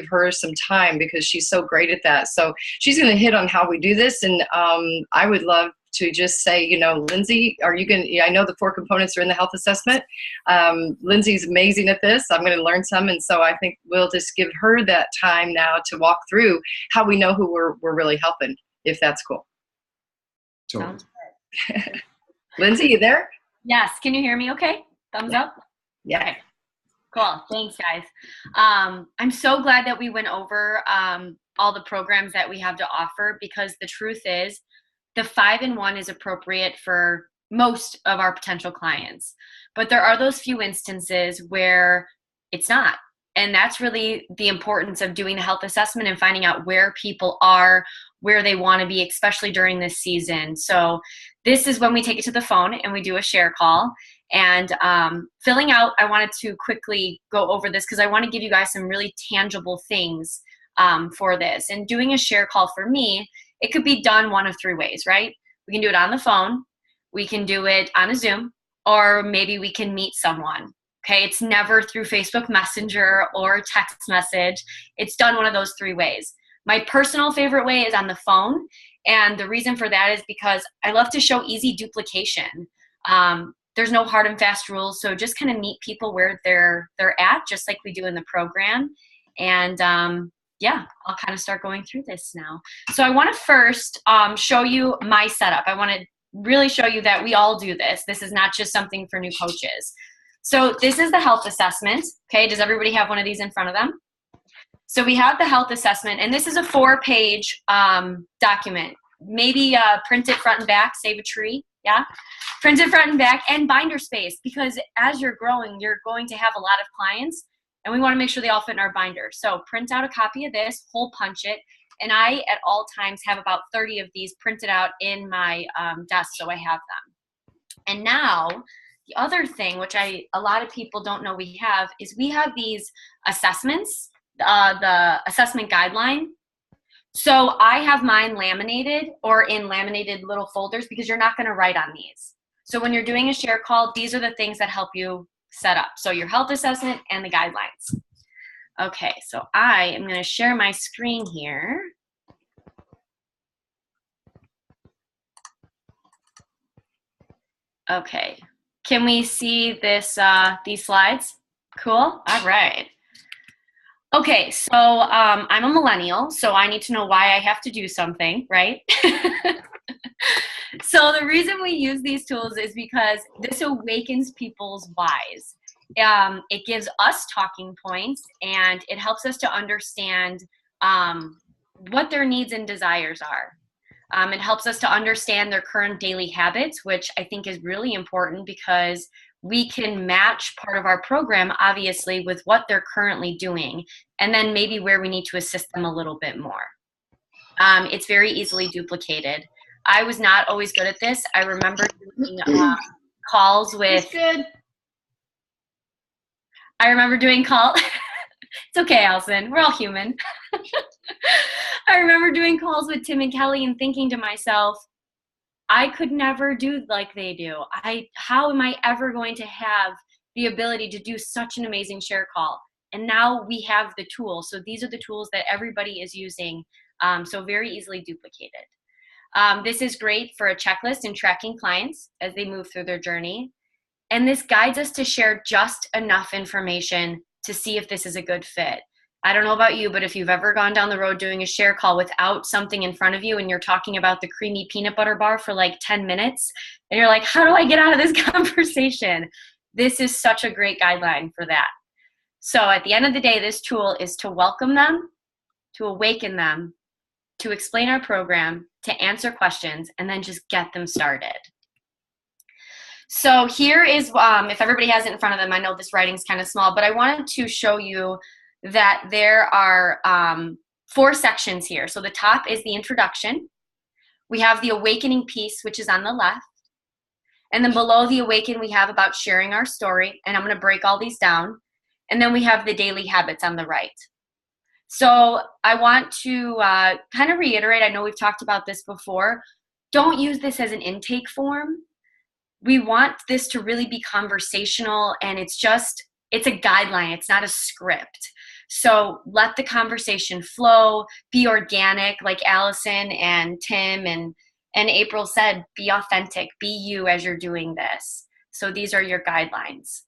her some time because she's so great at that. So she's going to hit on how we do this. And I would love to just say, you know, Lindsay, are you going to, I know the 4 components are in the health assessment. Lindsay's amazing at this. I'm going to learn some. And so I think we'll just give her that time now to walk through how we know who we're really helping, if that's cool. Totally. Lindsay, you there? Yes. Can you hear me okay? Thumbs up? Yeah. Okay. Cool. Thanks, guys. I'm so glad that we went over all the programs that we have to offer, because the truth is the 5-in-1 is appropriate for most of our potential clients. But there are those few instances where it's not. And that's really the importance of doing a health assessment and finding out where people are, where they want to be, especially during this season. So this is when we take it to the phone and we do a share call. And filling out, I wanted to quickly go over this because I want to give you guys some really tangible things for this. And doing a share call for me, it could be done one of 3 ways, right? We can do it on the phone, we can do it on a Zoom, or maybe we can meet someone. Okay, it's never through Facebook Messenger or text message. It's done one of those 3 ways. My personal favorite way is on the phone. And the reason for that is because I love to show easy duplication. There's no hard and fast rules. So just kind of meet people where they're at, just like we do in the program. And yeah, I'll kind of start going through this now. So I want to first show you my setup. I want to really show you that we all do this. This is not just something for new coaches. So this is the health assessment. Okay, does everybody have one of these in front of them? So we have the health assessment, and this is a 4-page document. Maybe print it front and back, save a tree, yeah? Print it front and back, and binder space, because as you're growing, you're going to have a lot of clients, and we want to make sure they all fit in our binder. So print out a copy of this, hole punch it, and I, at all times, have about 30 of these printed out in my desk, so I have them. And now, the other thing, which a lot of people don't know we have, is we have these assessments, the assessment guideline. So I have mine laminated or in laminated little folders because you're not going to write on these. So when you're doing a share call, these are the things that help you set up. So your health assessment and the guidelines. Okay, so I am going to share my screen here. Okay. Can we see this, these slides? Cool. All right. Okay, so I'm a millennial, so I need to know why I have to do something, right? So the reason we use these tools is because this awakens people's whys. It gives us talking points, and it helps us to understand what their needs and desires are. It helps us to understand their current daily habits, which I think is really important because we can match part of our program, obviously, with what they're currently doing, and then maybe where we need to assist them a little bit more. It's very easily duplicated. I was not always good at this. I remember doing calls with... I remember doing calls... It's okay, Allison. We're all human. I remember doing calls with Tim and Kelly and thinking to myself, I could never do like they do. How am I ever going to have the ability to do such an amazing share call? And now we have the tools. So these are the tools that everybody is using, so very easily duplicated. This is great for a checklist and tracking clients as they move through their journey. And this guides us to share just enough information to see if this is a good fit. I don't know about you, but if you've ever gone down the road doing a share call without something in front of you and you're talking about the creamy peanut butter bar for like 10 minutes and you're like, how do I get out of this conversation? This is such a great guideline for that. So at the end of the day, this tool is to welcome them, to awaken them, to explain our program, to answer questions, and then just get them started. So here is, if everybody has it in front of them, I know this writing's kind of small, but I wanted to show you that there are 4 sections here. So the top is the introduction. We have the awakening piece, which is on the left. And then below the awaken, we have about sharing our story. And I'm going to break all these down. And then we have the daily habits on the right. So I want to kind of reiterate, I know we've talked about this before, don't use this as an intake form. We want this to really be conversational, and it's a guideline. It's not a script. So let the conversation flow, be organic, like Allison and Tim and April said, be authentic, be you as you're doing this. So these are your guidelines.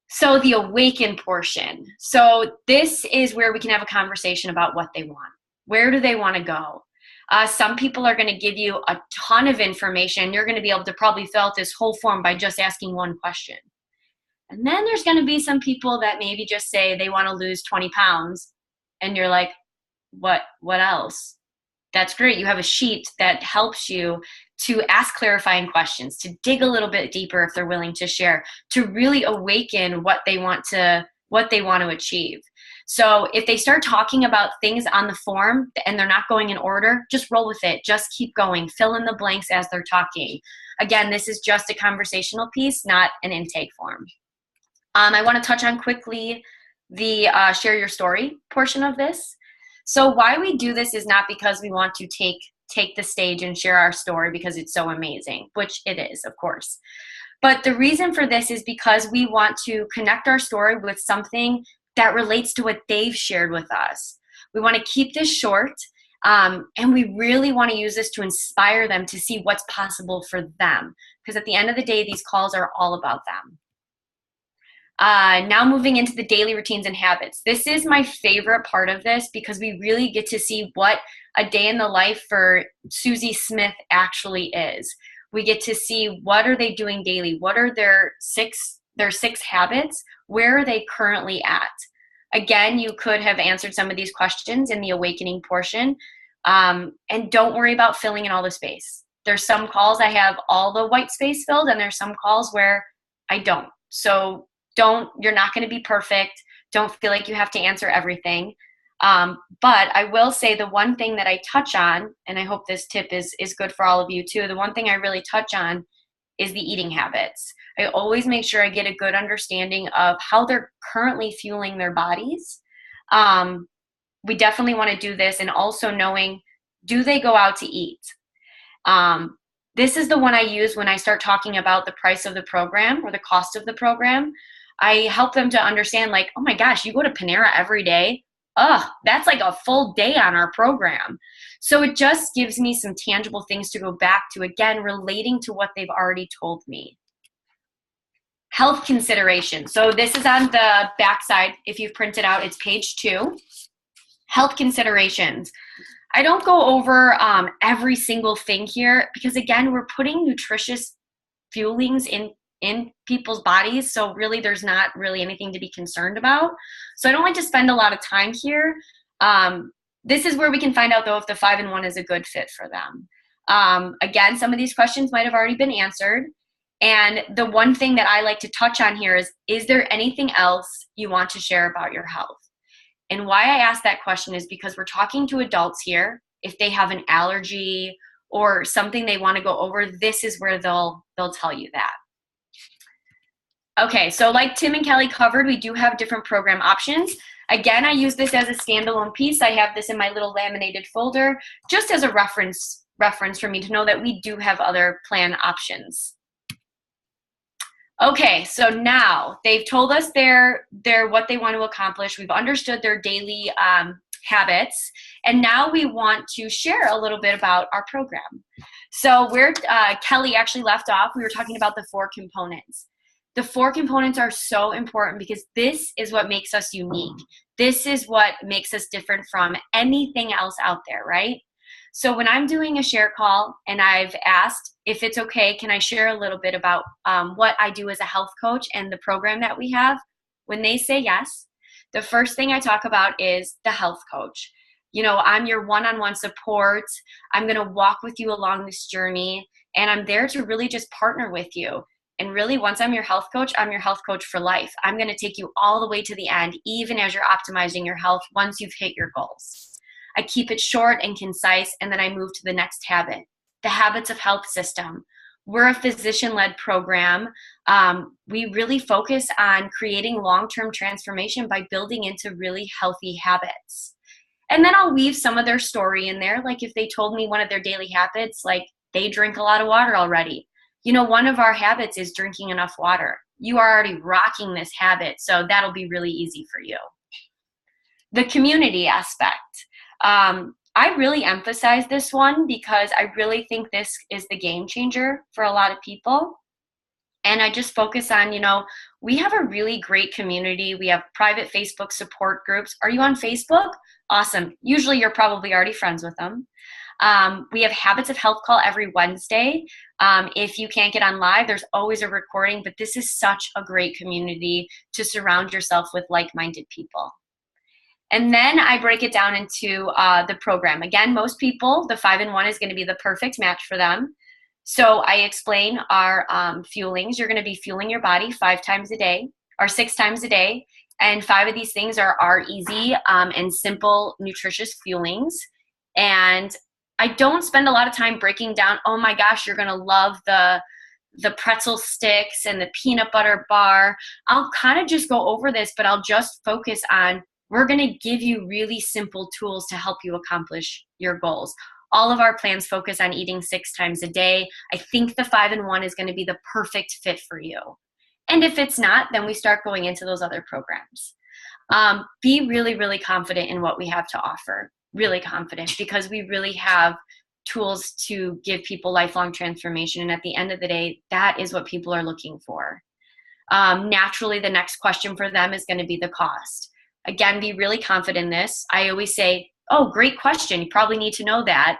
So the awaken portion. So this is where we can have a conversation about what they want. Where do they want to go? Some people are going to give you a ton of information. You're going to be able to probably fill out this whole form by just asking one question. And then there's going to be some people that maybe just say they want to lose 20 pounds. And you're like, what else? That's great. You have a sheet that helps you to ask clarifying questions, to dig a little bit deeper if they're willing to share, to really awaken what they want to achieve. So if they start talking about things on the form and they're not going in order, just roll with it. Just keep going. Fill in the blanks as they're talking. Again, this is just a conversational piece, not an intake form. I want to touch on quickly the share your story portion of this. So why we do this is not because we want to take the stage and share our story because it's so amazing, which it is, of course. But the reason for this is because we want to connect our story with something that relates to what they've shared with us. We want to keep this short, and we really want to use this to inspire them to see what's possible for them. Because at the end of the day, these calls are all about them. Now moving into the daily routines and habits. This is my favorite part of this because we really get to see what a day in the life for Susie Smith actually is. We get to see what are they doing daily? What are their six habits? Where are they currently at? Again, you could have answered some of these questions in the awakening portion. And don't worry about filling in all the space. There's some calls I have all the white space filled, and there's some calls where I don't. So you're not going to be perfect. Don't feel like you have to answer everything. But I will say the one thing that I touch on, and I hope this tip is good for all of you too, the one thing I really touch on is the eating habits. I always make sure I get a good understanding of how they're currently fueling their bodies. We definitely want to do this, and also knowing, do they go out to eat? This is the one I use when I start talking about the price of the program or the cost of the program. I help them to understand, like, oh my gosh, you go to Panera every day? That's like a full day on our program. So it just gives me some tangible things to go back to, again, relating to what they've already told me. Health consideration. So this is on the backside. If you've printed out, it's page 2. Health considerations. I don't go over every single thing here because, again, we're putting nutritious fuelings in people's bodies. So really, there's not really anything to be concerned about. So I don't like to spend a lot of time here. This is where we can find out, though, if the 5-in-1 is a good fit for them. Again, some of these questions might have already been answered. And the one thing that I like to touch on here is there anything else you want to share about your health? And why I ask that question is because we're talking to adults here. If they have an allergy or something they want to go over, this is where they'll tell you that. Okay, so like Tim and Kelly covered, we do have different program options. Again, I use this as a standalone piece. I have this in my little laminated folder just as a reference for me to know that we do have other plan options. Okay, so now they've told us their what they want to accomplish. We've understood their daily habits, and now we want to share a little bit about our program. So where Kelly actually left off, we were talking about the 4 components. The 4 components are so important because this is what makes us unique. This is what makes us different from anything else out there, right? So when I'm doing a share call and I've asked if it's okay, can I share a little bit about what I do as a health coach and the program that we have? When they say yes, the first thing I talk about is the health coach. You know, I'm your one-on-one support. I'm going to walk with you along this journey, and I'm there to really just partner with you. And really, once I'm your health coach for life. I'm going to take you all the way to the end, even as you're optimizing your health once you've hit your goals. I keep it short and concise, and then I move to the next habit, the habits of health system. we're a physician-led program. We really focus on creating long-term transformation by building into really healthy habits. And then I'll weave some of their story in there. Like if they told me one of their daily habits, like they drink a lot of water already. You know, one of our habits is drinking enough water. You are already rocking this habit, so that'll be really easy for you. The community aspect. I really emphasize this one because I really think this is the game changer for a lot of people. And I just focus on, you know, we have a really great community. We have private Facebook support groups. Are you on Facebook? Awesome. Usually you're probably already friends with them. We have Habits of Health call every Wednesday. If you can't get on live, there's always a recording, but this is such a great community to surround yourself with like-minded people. And then I break it down into the program. Again, most people, the 5-in-1 is going to be the perfect match for them. So I explain our fuelings. You're going to be fueling your body 5 times a day or 6 times a day. And 5 of these things are easy and simple, nutritious fuelings. And I don't spend a lot of time breaking down, oh my gosh, you're going to love the pretzel sticks and the peanut butter bar. I'll kind of just go over this, but I'll just focus on, we're going to give you really simple tools to help you accomplish your goals. All of our plans focus on eating 6 times a day. I think the 5-in-1 is going to be the perfect fit for you. And if it's not, then we start going into those other programs. Be really, really confident in what we have to offer. Really confident, because we really have tools to give people lifelong transformation. And at the end of the day, that is what people are looking for. Naturally, the next question for them is going to be the cost. Again, be really confident in this. I always say, oh, great question. You probably need to know that.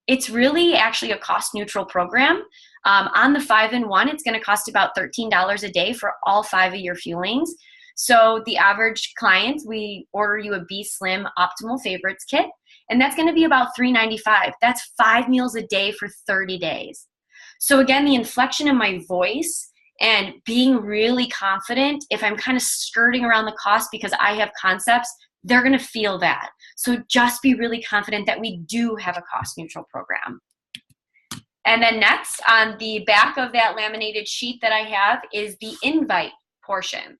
It's really actually a cost neutral program. On the 5-in-1, it's going to cost about $13 a day for all 5 of your fuelings. So the average client, we order you a B Slim Optimal Favorites kit, and that's going to be about $3.95. That's 5 meals a day for 30 days. So again, the inflection in my voice and being really confident, if I'm kind of skirting around the cost because I have concepts, they're going to feel that. So just be really confident that we do have a cost neutral program. And then next, on the back of that laminated sheet that I have is the invite portion.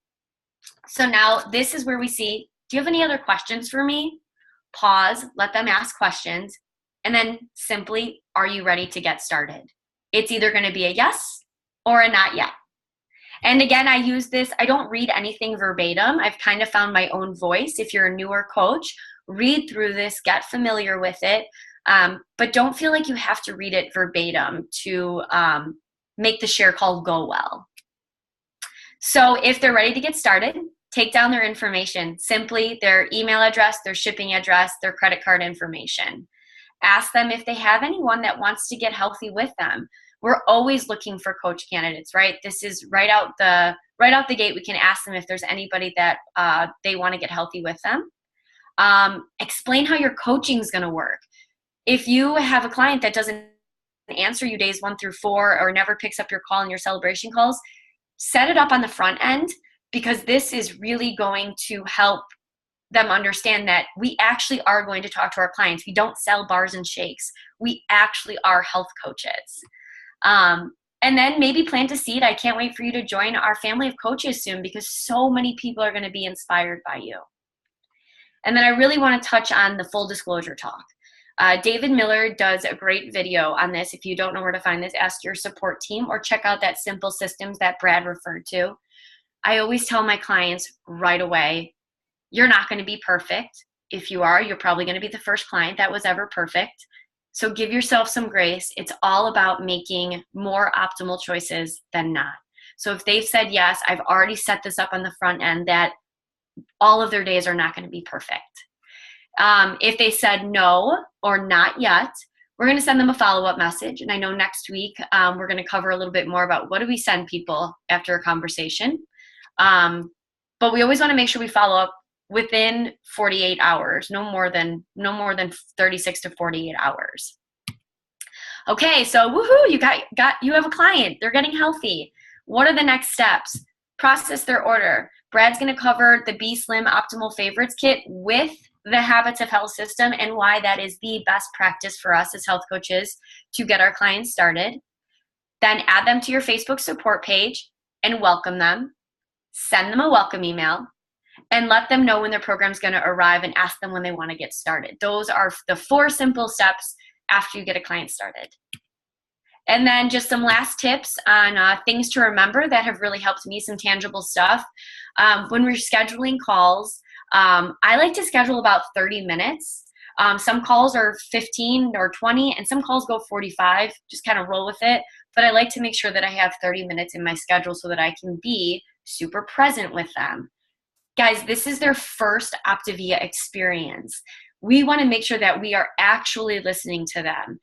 So now this is where we see, do you have any other questions for me? Pause, let them ask questions, and then simply, are you ready to get started? It's either going to be a yes or a not yet. And again, I use this, I don't read anything verbatim. I've kind of found my own voice. If you're a newer coach, read through this, get familiar with it, but don't feel like you have to read it verbatim to make the share call go well. So if they're ready to get started, take down their information, simply their email address, their shipping address, their credit card information. Ask them if they have anyone that wants to get healthy with them. We're always looking for coach candidates, right? This is right out the gate. We can ask them if there's anybody that they want to get healthy with them. Explain how your coaching is going to work. If you have a client that doesn't answer you days 1 through 4 or never picks up your call in your celebration calls, set it up on the front end, because this is really going to help them understand that we actually are going to talk to our clients. We don't sell bars and shakes. We actually are health coaches. And then maybe plant a seed. I can't wait for you to join our family of coaches soon, because so many people are going to be inspired by you. And then I really want to touch on the full disclosure talk. David Miller does a great video on this. If you don't know where to find this, ask your support team or check out that Simple Systems that Brad referred to. I always tell my clients right away, you're not going to be perfect. If you are, you're probably going to be the first client that was ever perfect. So give yourself some grace. It's all about making more optimal choices than not. So if they've said yes, I've already set this up on the front end that all of their days are not going to be perfect. If they said no or not yet, we're going to send them a follow-up message. And I know next week we're going to cover a little bit more about what do we send people after a conversation. But we always want to make sure we follow up within 48 hours, no more than 36 to 48 hours. Okay, so woohoo, you have a client. They're getting healthy. What are the next steps? Process their order. Brad's going to cover the B Slim Optimal Favorites kit with the Habits of Health system and why that is the best practice for us as health coaches to get our clients started. Then add them to your Facebook support page and welcome them. Send them a welcome email and let them know when their program's going to arrive and ask them when they want to get started. Those are the 4 simple steps after you get a client started. And then just some last tips on things to remember that have really helped me, some tangible stuff. When we're scheduling calls, I like to schedule about 30 minutes. Some calls are 15 or 20, and some calls go 45. Just kind of roll with it. But I like to make sure that I have 30 minutes in my schedule so that I can be super present with them. Guys, this is their first Optavia experience. We want to make sure that we are actually listening to them.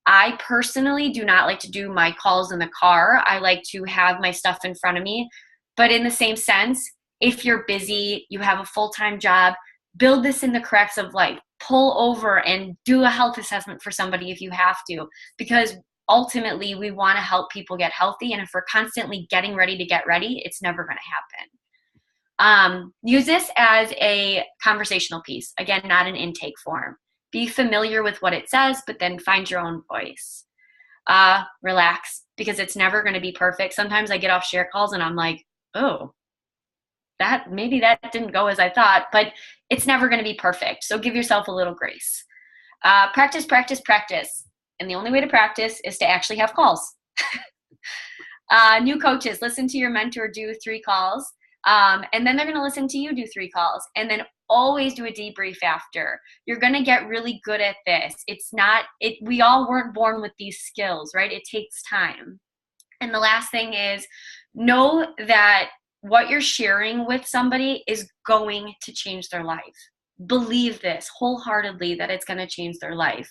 I personally do not like to do my calls in the car. I like to have my stuff in front of me. But in the same sense, if you're busy, you have a full-time job, build this in the cracks of life. Pull over and do a health assessment for somebody if you have to, because ultimately we want to help people get healthy. And if we're constantly getting ready to get ready, it's never going to happen. Use this as a conversational piece. Again, not an intake form. Be familiar with what it says, but then find your own voice. Relax, because it's never going to be perfect. Sometimes I get off share calls and I'm like, oh, maybe that didn't go as I thought, but it's never going to be perfect. So give yourself a little grace. Practice, practice, practice. And the only way to practice is to actually have calls. New coaches, listen to your mentor do 3 calls. And then they're going to listen to you do 3 calls, and then always do a debrief after. You're going to get really good at this. We all weren't born with these skills, right? It takes time. And the last thing is, know that what you're sharing with somebody is going to change their life. Believe this wholeheartedly, that it's going to change their life,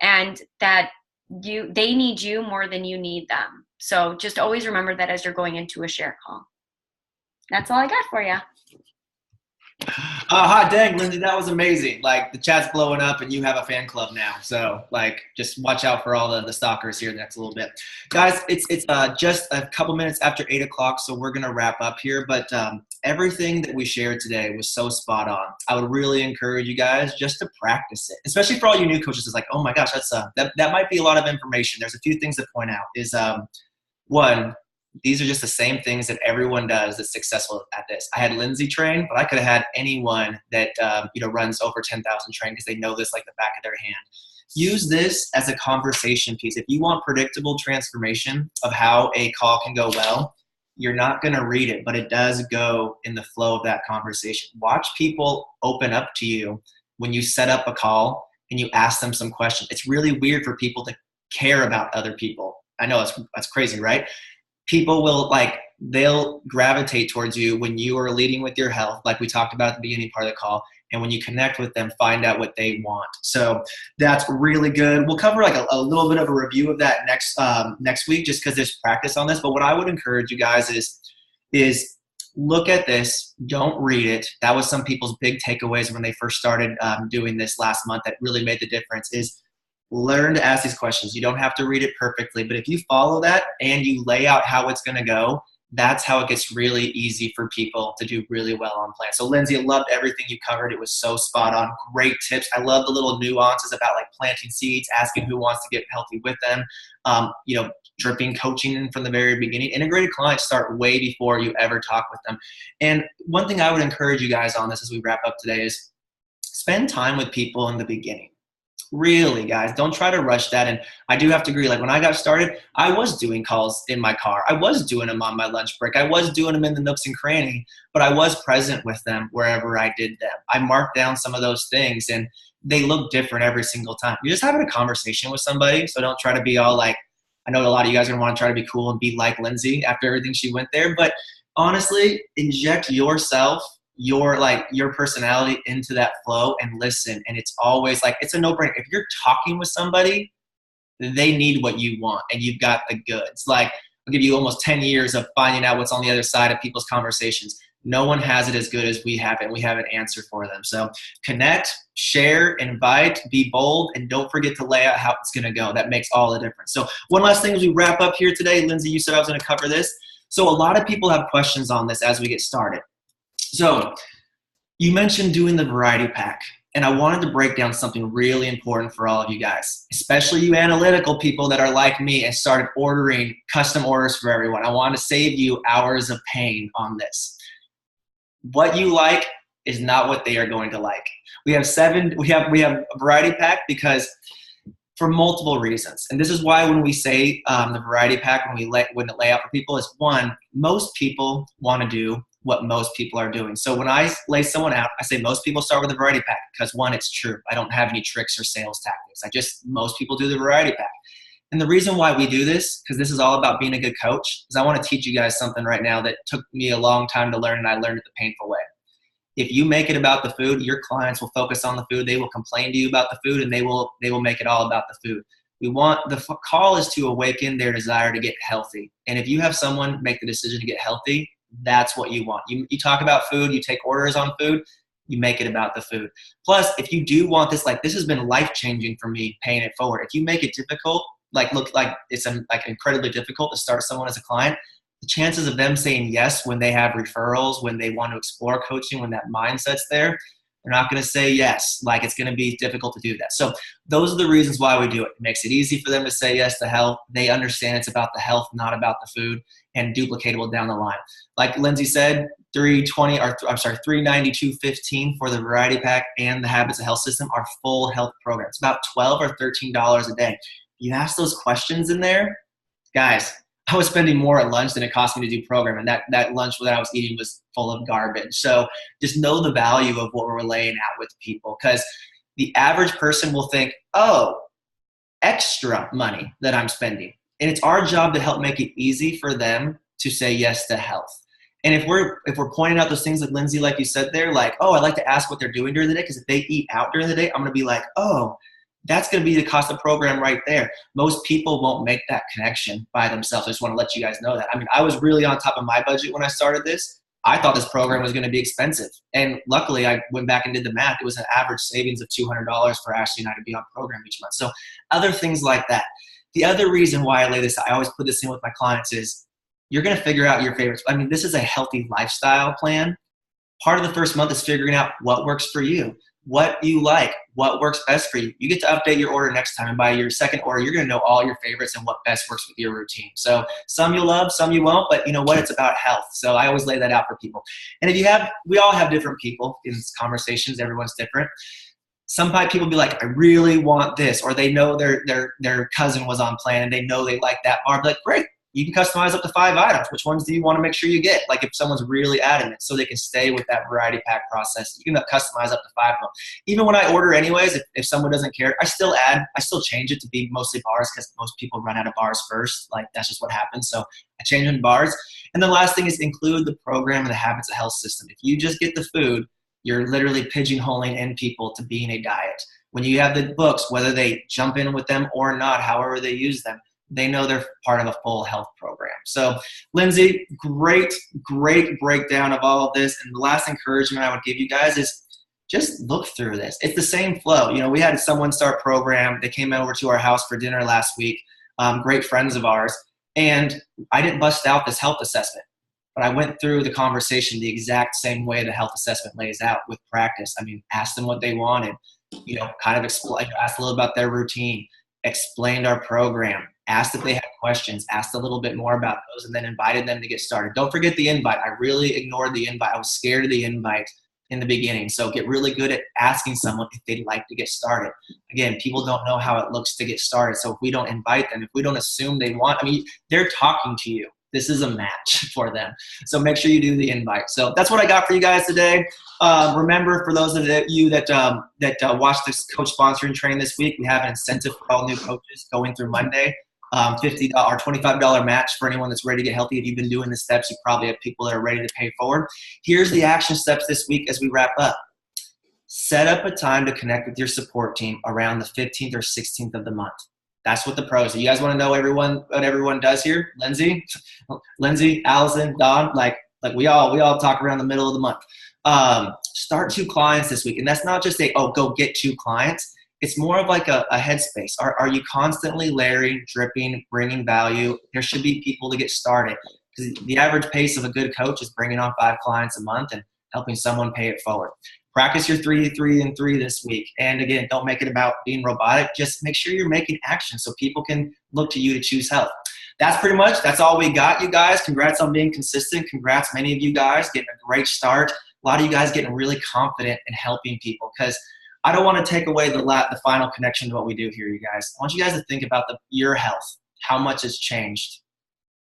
and that they need you more than you need them. So just always remember that as you're going into a share call. That's all I got for you. Hot dang, Lindsay, that was amazing. Like, the chat's blowing up and you have a fan club now. So, like, just watch out for all the stalkers here the next little bit. Guys, it's just a couple minutes after 8 o'clock, so we're going to wrap up here. But everything that we shared today was so spot on. I would really encourage you guys just to practice it, especially for all you new coaches. It's like, oh my gosh, that might be a lot of information. There's a few things to point out. Is one, these are just the same things that everyone does that's successful at this. I had Lindsay train, but I could have had anyone that runs over 10,000 train, because they know this like the back of their hand. Use this as a conversation piece. If you want predictable transformation of how a call can go well, you're not going to read it, but it does go in the flow of that conversation. Watch people open up to you when you set up a call and you ask them some questions. It's really weird for people to care about other people. I know that's crazy, right? People will they'll gravitate towards you when you are leading with your health, like we talked about at the beginning part of the call. And when you connect with them, find out what they want. So that's really good. We'll cover a little bit of a review of that next week, just because there's practice on this. But what I would encourage you guys is look at this. Don't read it. That was some people's big takeaways when they first started doing this last month. That really made the difference. Is learn to ask these questions. You don't have to read it perfectly, but if you follow that and you lay out how it's going to go, that's how it gets really easy for people to do really well on plan. So Lindsay, I loved everything you covered. It was so spot on. Great tips. I love the little nuances about planting seeds, asking who wants to get healthy with them, dripping coaching in from the very beginning. Integrated clients start way before you ever talk with them. And one thing I would encourage you guys on this as we wrap up today is spend time with people in the beginning. Really, guys, don't try to rush that. And I do have to agree, when I got started, I was doing calls in my car. I was doing them on my lunch break. I was doing them in the nooks and cranny, but I was present with them wherever I did them. I marked down some of those things, and they look different every single time. You're just having a conversation with somebody, so don't try to be all I know a lot of you guys are going to want to try to be cool and be like Lindsay after everything she went there, but honestly, inject yourself, your personality into that flow and listen. And it's always it's a no-brainer. If you're talking with somebody, they need what you want, and you've got the goods. I'll give you almost 10 years of finding out what's on the other side of people's conversations. No one has it as good as we have it. We have an answer for them. So connect, share, invite, be bold, and don't forget to lay out how it's going to go. That makes all the difference. So one last thing as we wrap up here today, Lindsay, you said I was going to cover this. So a lot of people have questions on this as we get started. So you mentioned doing the variety pack. And I wanted to break down something really important for all of you guys, especially you analytical people that are like me and started ordering custom orders for everyone. I want to save you hours of pain on this. What you like is not what they are going to like. We have a variety pack because for multiple reasons. And this is why when we say the variety pack, when it lay out for people is one, most people want to do what most people are doing. So when I lay someone out, I say most people start with a variety pack because one, it's true. I don't have any tricks or sales tactics. Most people do the variety pack. And the reason why we do this, because this is all about being a good coach, is I want to teach you guys something right now that took me a long time to learn, and I learned it the painful way. If you make it about the food, your clients will focus on the food. They will complain to you about the food, and they will make it all about the food. The call is to awaken their desire to get healthy. And if you have someone make the decision to get healthy, that's what you want. You talk about food, you take orders on food, you make it about the food. Plus, if you do want this, like this has been life-changing for me paying it forward. If you make it difficult, look like it's incredibly difficult to start someone as a client, the chances of them saying yes when they have referrals, when they want to explore coaching, when that mindset's there, they're not going to say yes. Like it's going to be difficult to do that. So those are the reasons why we do it. It makes it easy for them to say yes to health. They understand it's about the health, not about the food, and duplicatable down the line. Like Lindsay said, $392.15 for the variety pack and the Habits of Health system, our full health program. It's about $12 or $13 a day. You ask those questions in there, guys, I was spending more at lunch than it cost me to do program. And that lunch that I was eating was full of garbage. So just know the value of what we're laying out with people, because the average person will think, oh, extra money that I'm spending. And it's our job to help make it easy for them to say yes to health. And if we're pointing out those things like Lindsay, like you said there, like, oh, I like to ask what they're doing during the day, because if they eat out during the day, I'm going to be like, oh, that's going to be the cost of program right there. Most people won't make that connection by themselves. I just want to let you guys know that. I mean, I was really on top of my budget when I started this. I thought this program was going to be expensive. And luckily, I went back and did the math. It was an average savings of $200 for Ashley and I to be on program each month. So other things like that. The other reason why I always put this in with my clients is you're going to figure out your favorites. I mean, this is a healthy lifestyle plan. Part of the first month is figuring out what works for you, what you like, what works best for you. You get to update your order next time, and by your second order, you're going to know all your favorites and what best works with your routine. So some you'll love, some you won't, but you know what? It's about health. So I always lay that out for people. And we all have different people in these conversations. Everyone's different. Some people be like, I really want this, or they know their cousin was on plan and they know they like that bar. Be like, great. You can customize up to 5 items. Which ones do you want to make sure you get? Like if someone's really adamant, so they can stay with that variety pack process, you can customize up to 5 of them. Even when I order anyways, if someone doesn't care, I still change it to be mostly bars, because most people run out of bars first. Like that's just what happens. So I change them to bars. And the last thing is include the program and the Habits of Health system. If you just get the food, you're literally pigeonholing in people to being a diet. When you have the books, whether they jump in with them or not, however they use them, they know they're part of a full health program. So Lindsay, great breakdown of all of this. And the last encouragement I would give you guys is just look through this. It's the same flow. You know, we had someone start program. They came over to our house for dinner last week, great friends of ours. And I didn't bust out this health assessment, but I went through the conversation the exact same way the health assessment lays out with practice. I mean, asked them what they wanted, kind of asked a little about their routine, explained our program, asked if they had questions, asked a little bit more about those, and then invited them to get started. Don't forget the invite. I really ignored the invite. I was scared of the invite in the beginning. So get really good at asking someone if they'd like to get started. Again, people don't know how it looks to get started. So if we don't invite them, if we don't assume they want, they're talking to you. This is a match for them. So make sure you do the invite. So that's what I got for you guys today. Remember, for those of you that watched this coach sponsoring train this week, we have an incentive for all new coaches going through Monday. $50 or $25 match for anyone that's ready to get healthy. If you've been doing the steps, you probably have people that are ready to pay forward. Here's the action steps this week as we wrap up. Set up a time to connect with your support team around the 15th or 16th of the month. That's what the pros are. You guys want to know what everyone does here? Lindsay, Allison, Don, like we all talk around the middle of the month. Start 2 clients this week. And that's not just go get 2 clients. It's more of like a headspace. Are you constantly layering, dripping, bringing value? There should be people to get started, because the average pace of a good coach is bringing on 5 clients a month and helping someone pay it forward. practice your 3, 3, and 3 this week. And again, don't make it about being robotic. Just make sure you're making action so people can look to you to choose health. That's all we got, you guys. Congrats on being consistent. Congrats, many of you guys getting a great start. A lot of you guys getting really confident in helping people, because I don't want to take away the final connection to what we do here, you guys. I want you guys to think about your health, how much has changed.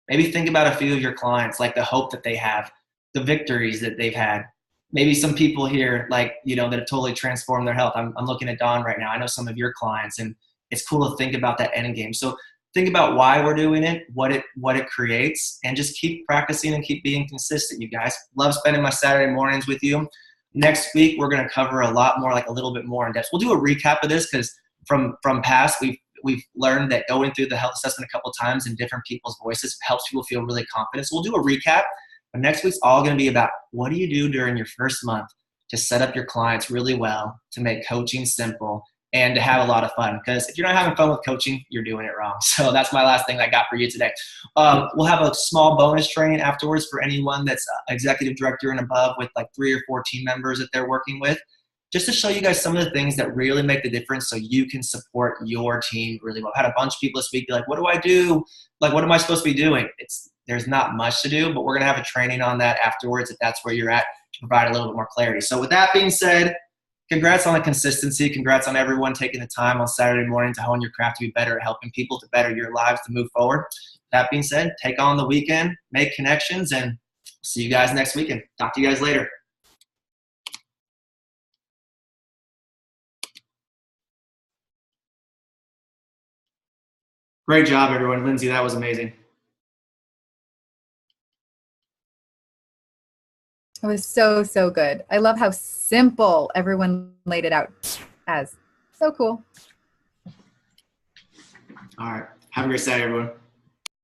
Maybe think about a few of your clients, like the hope that they have, the victories that they've had. Maybe some people here, like, that have totally transformed their health. I'm looking at Dawn right now. I know some of your clients, and it's cool to think about that end game. So think about why we're doing it, what it creates, and just keep practicing and keep being consistent, you guys. Love spending my Saturday mornings with you. Next week, we're going to cover a lot more, like a little bit more in depth. We'll do a recap of this, because from past, we've learned that going through the health assessment a couple times in different people's voices helps people feel really confident. So we'll do a recap. But next week's all going to be about what do you do during your first month to set up your clients really well, to make coaching simple, and to have a lot of fun. Because if you're not having fun with coaching, you're doing it wrong. So that's my last thing I got for you today. We'll have a small bonus training afterwards for anyone that's executive director and above with like 3 or 4 team members that they're working with, just to show you guys some of the things that really make the difference so you can support your team really well. I had a bunch of people this week be like, what do I do? Like, what am I supposed to be doing? There's not much to do, but we're going to have a training on that afterwards if that's where you're at, to provide a little bit more clarity. So with that being said, congrats on the consistency. Congrats on everyone taking the time on Saturday morning to hone your craft, to be better at helping people, to better your lives, to move forward. That being said, take on the weekend, make connections, and see you guys next weekend. Talk to you guys later. Great job, everyone. Lindsay, that was amazing. It was so, so good. I love how simple everyone laid it out as. So cool. All right. Have a great Saturday, everyone.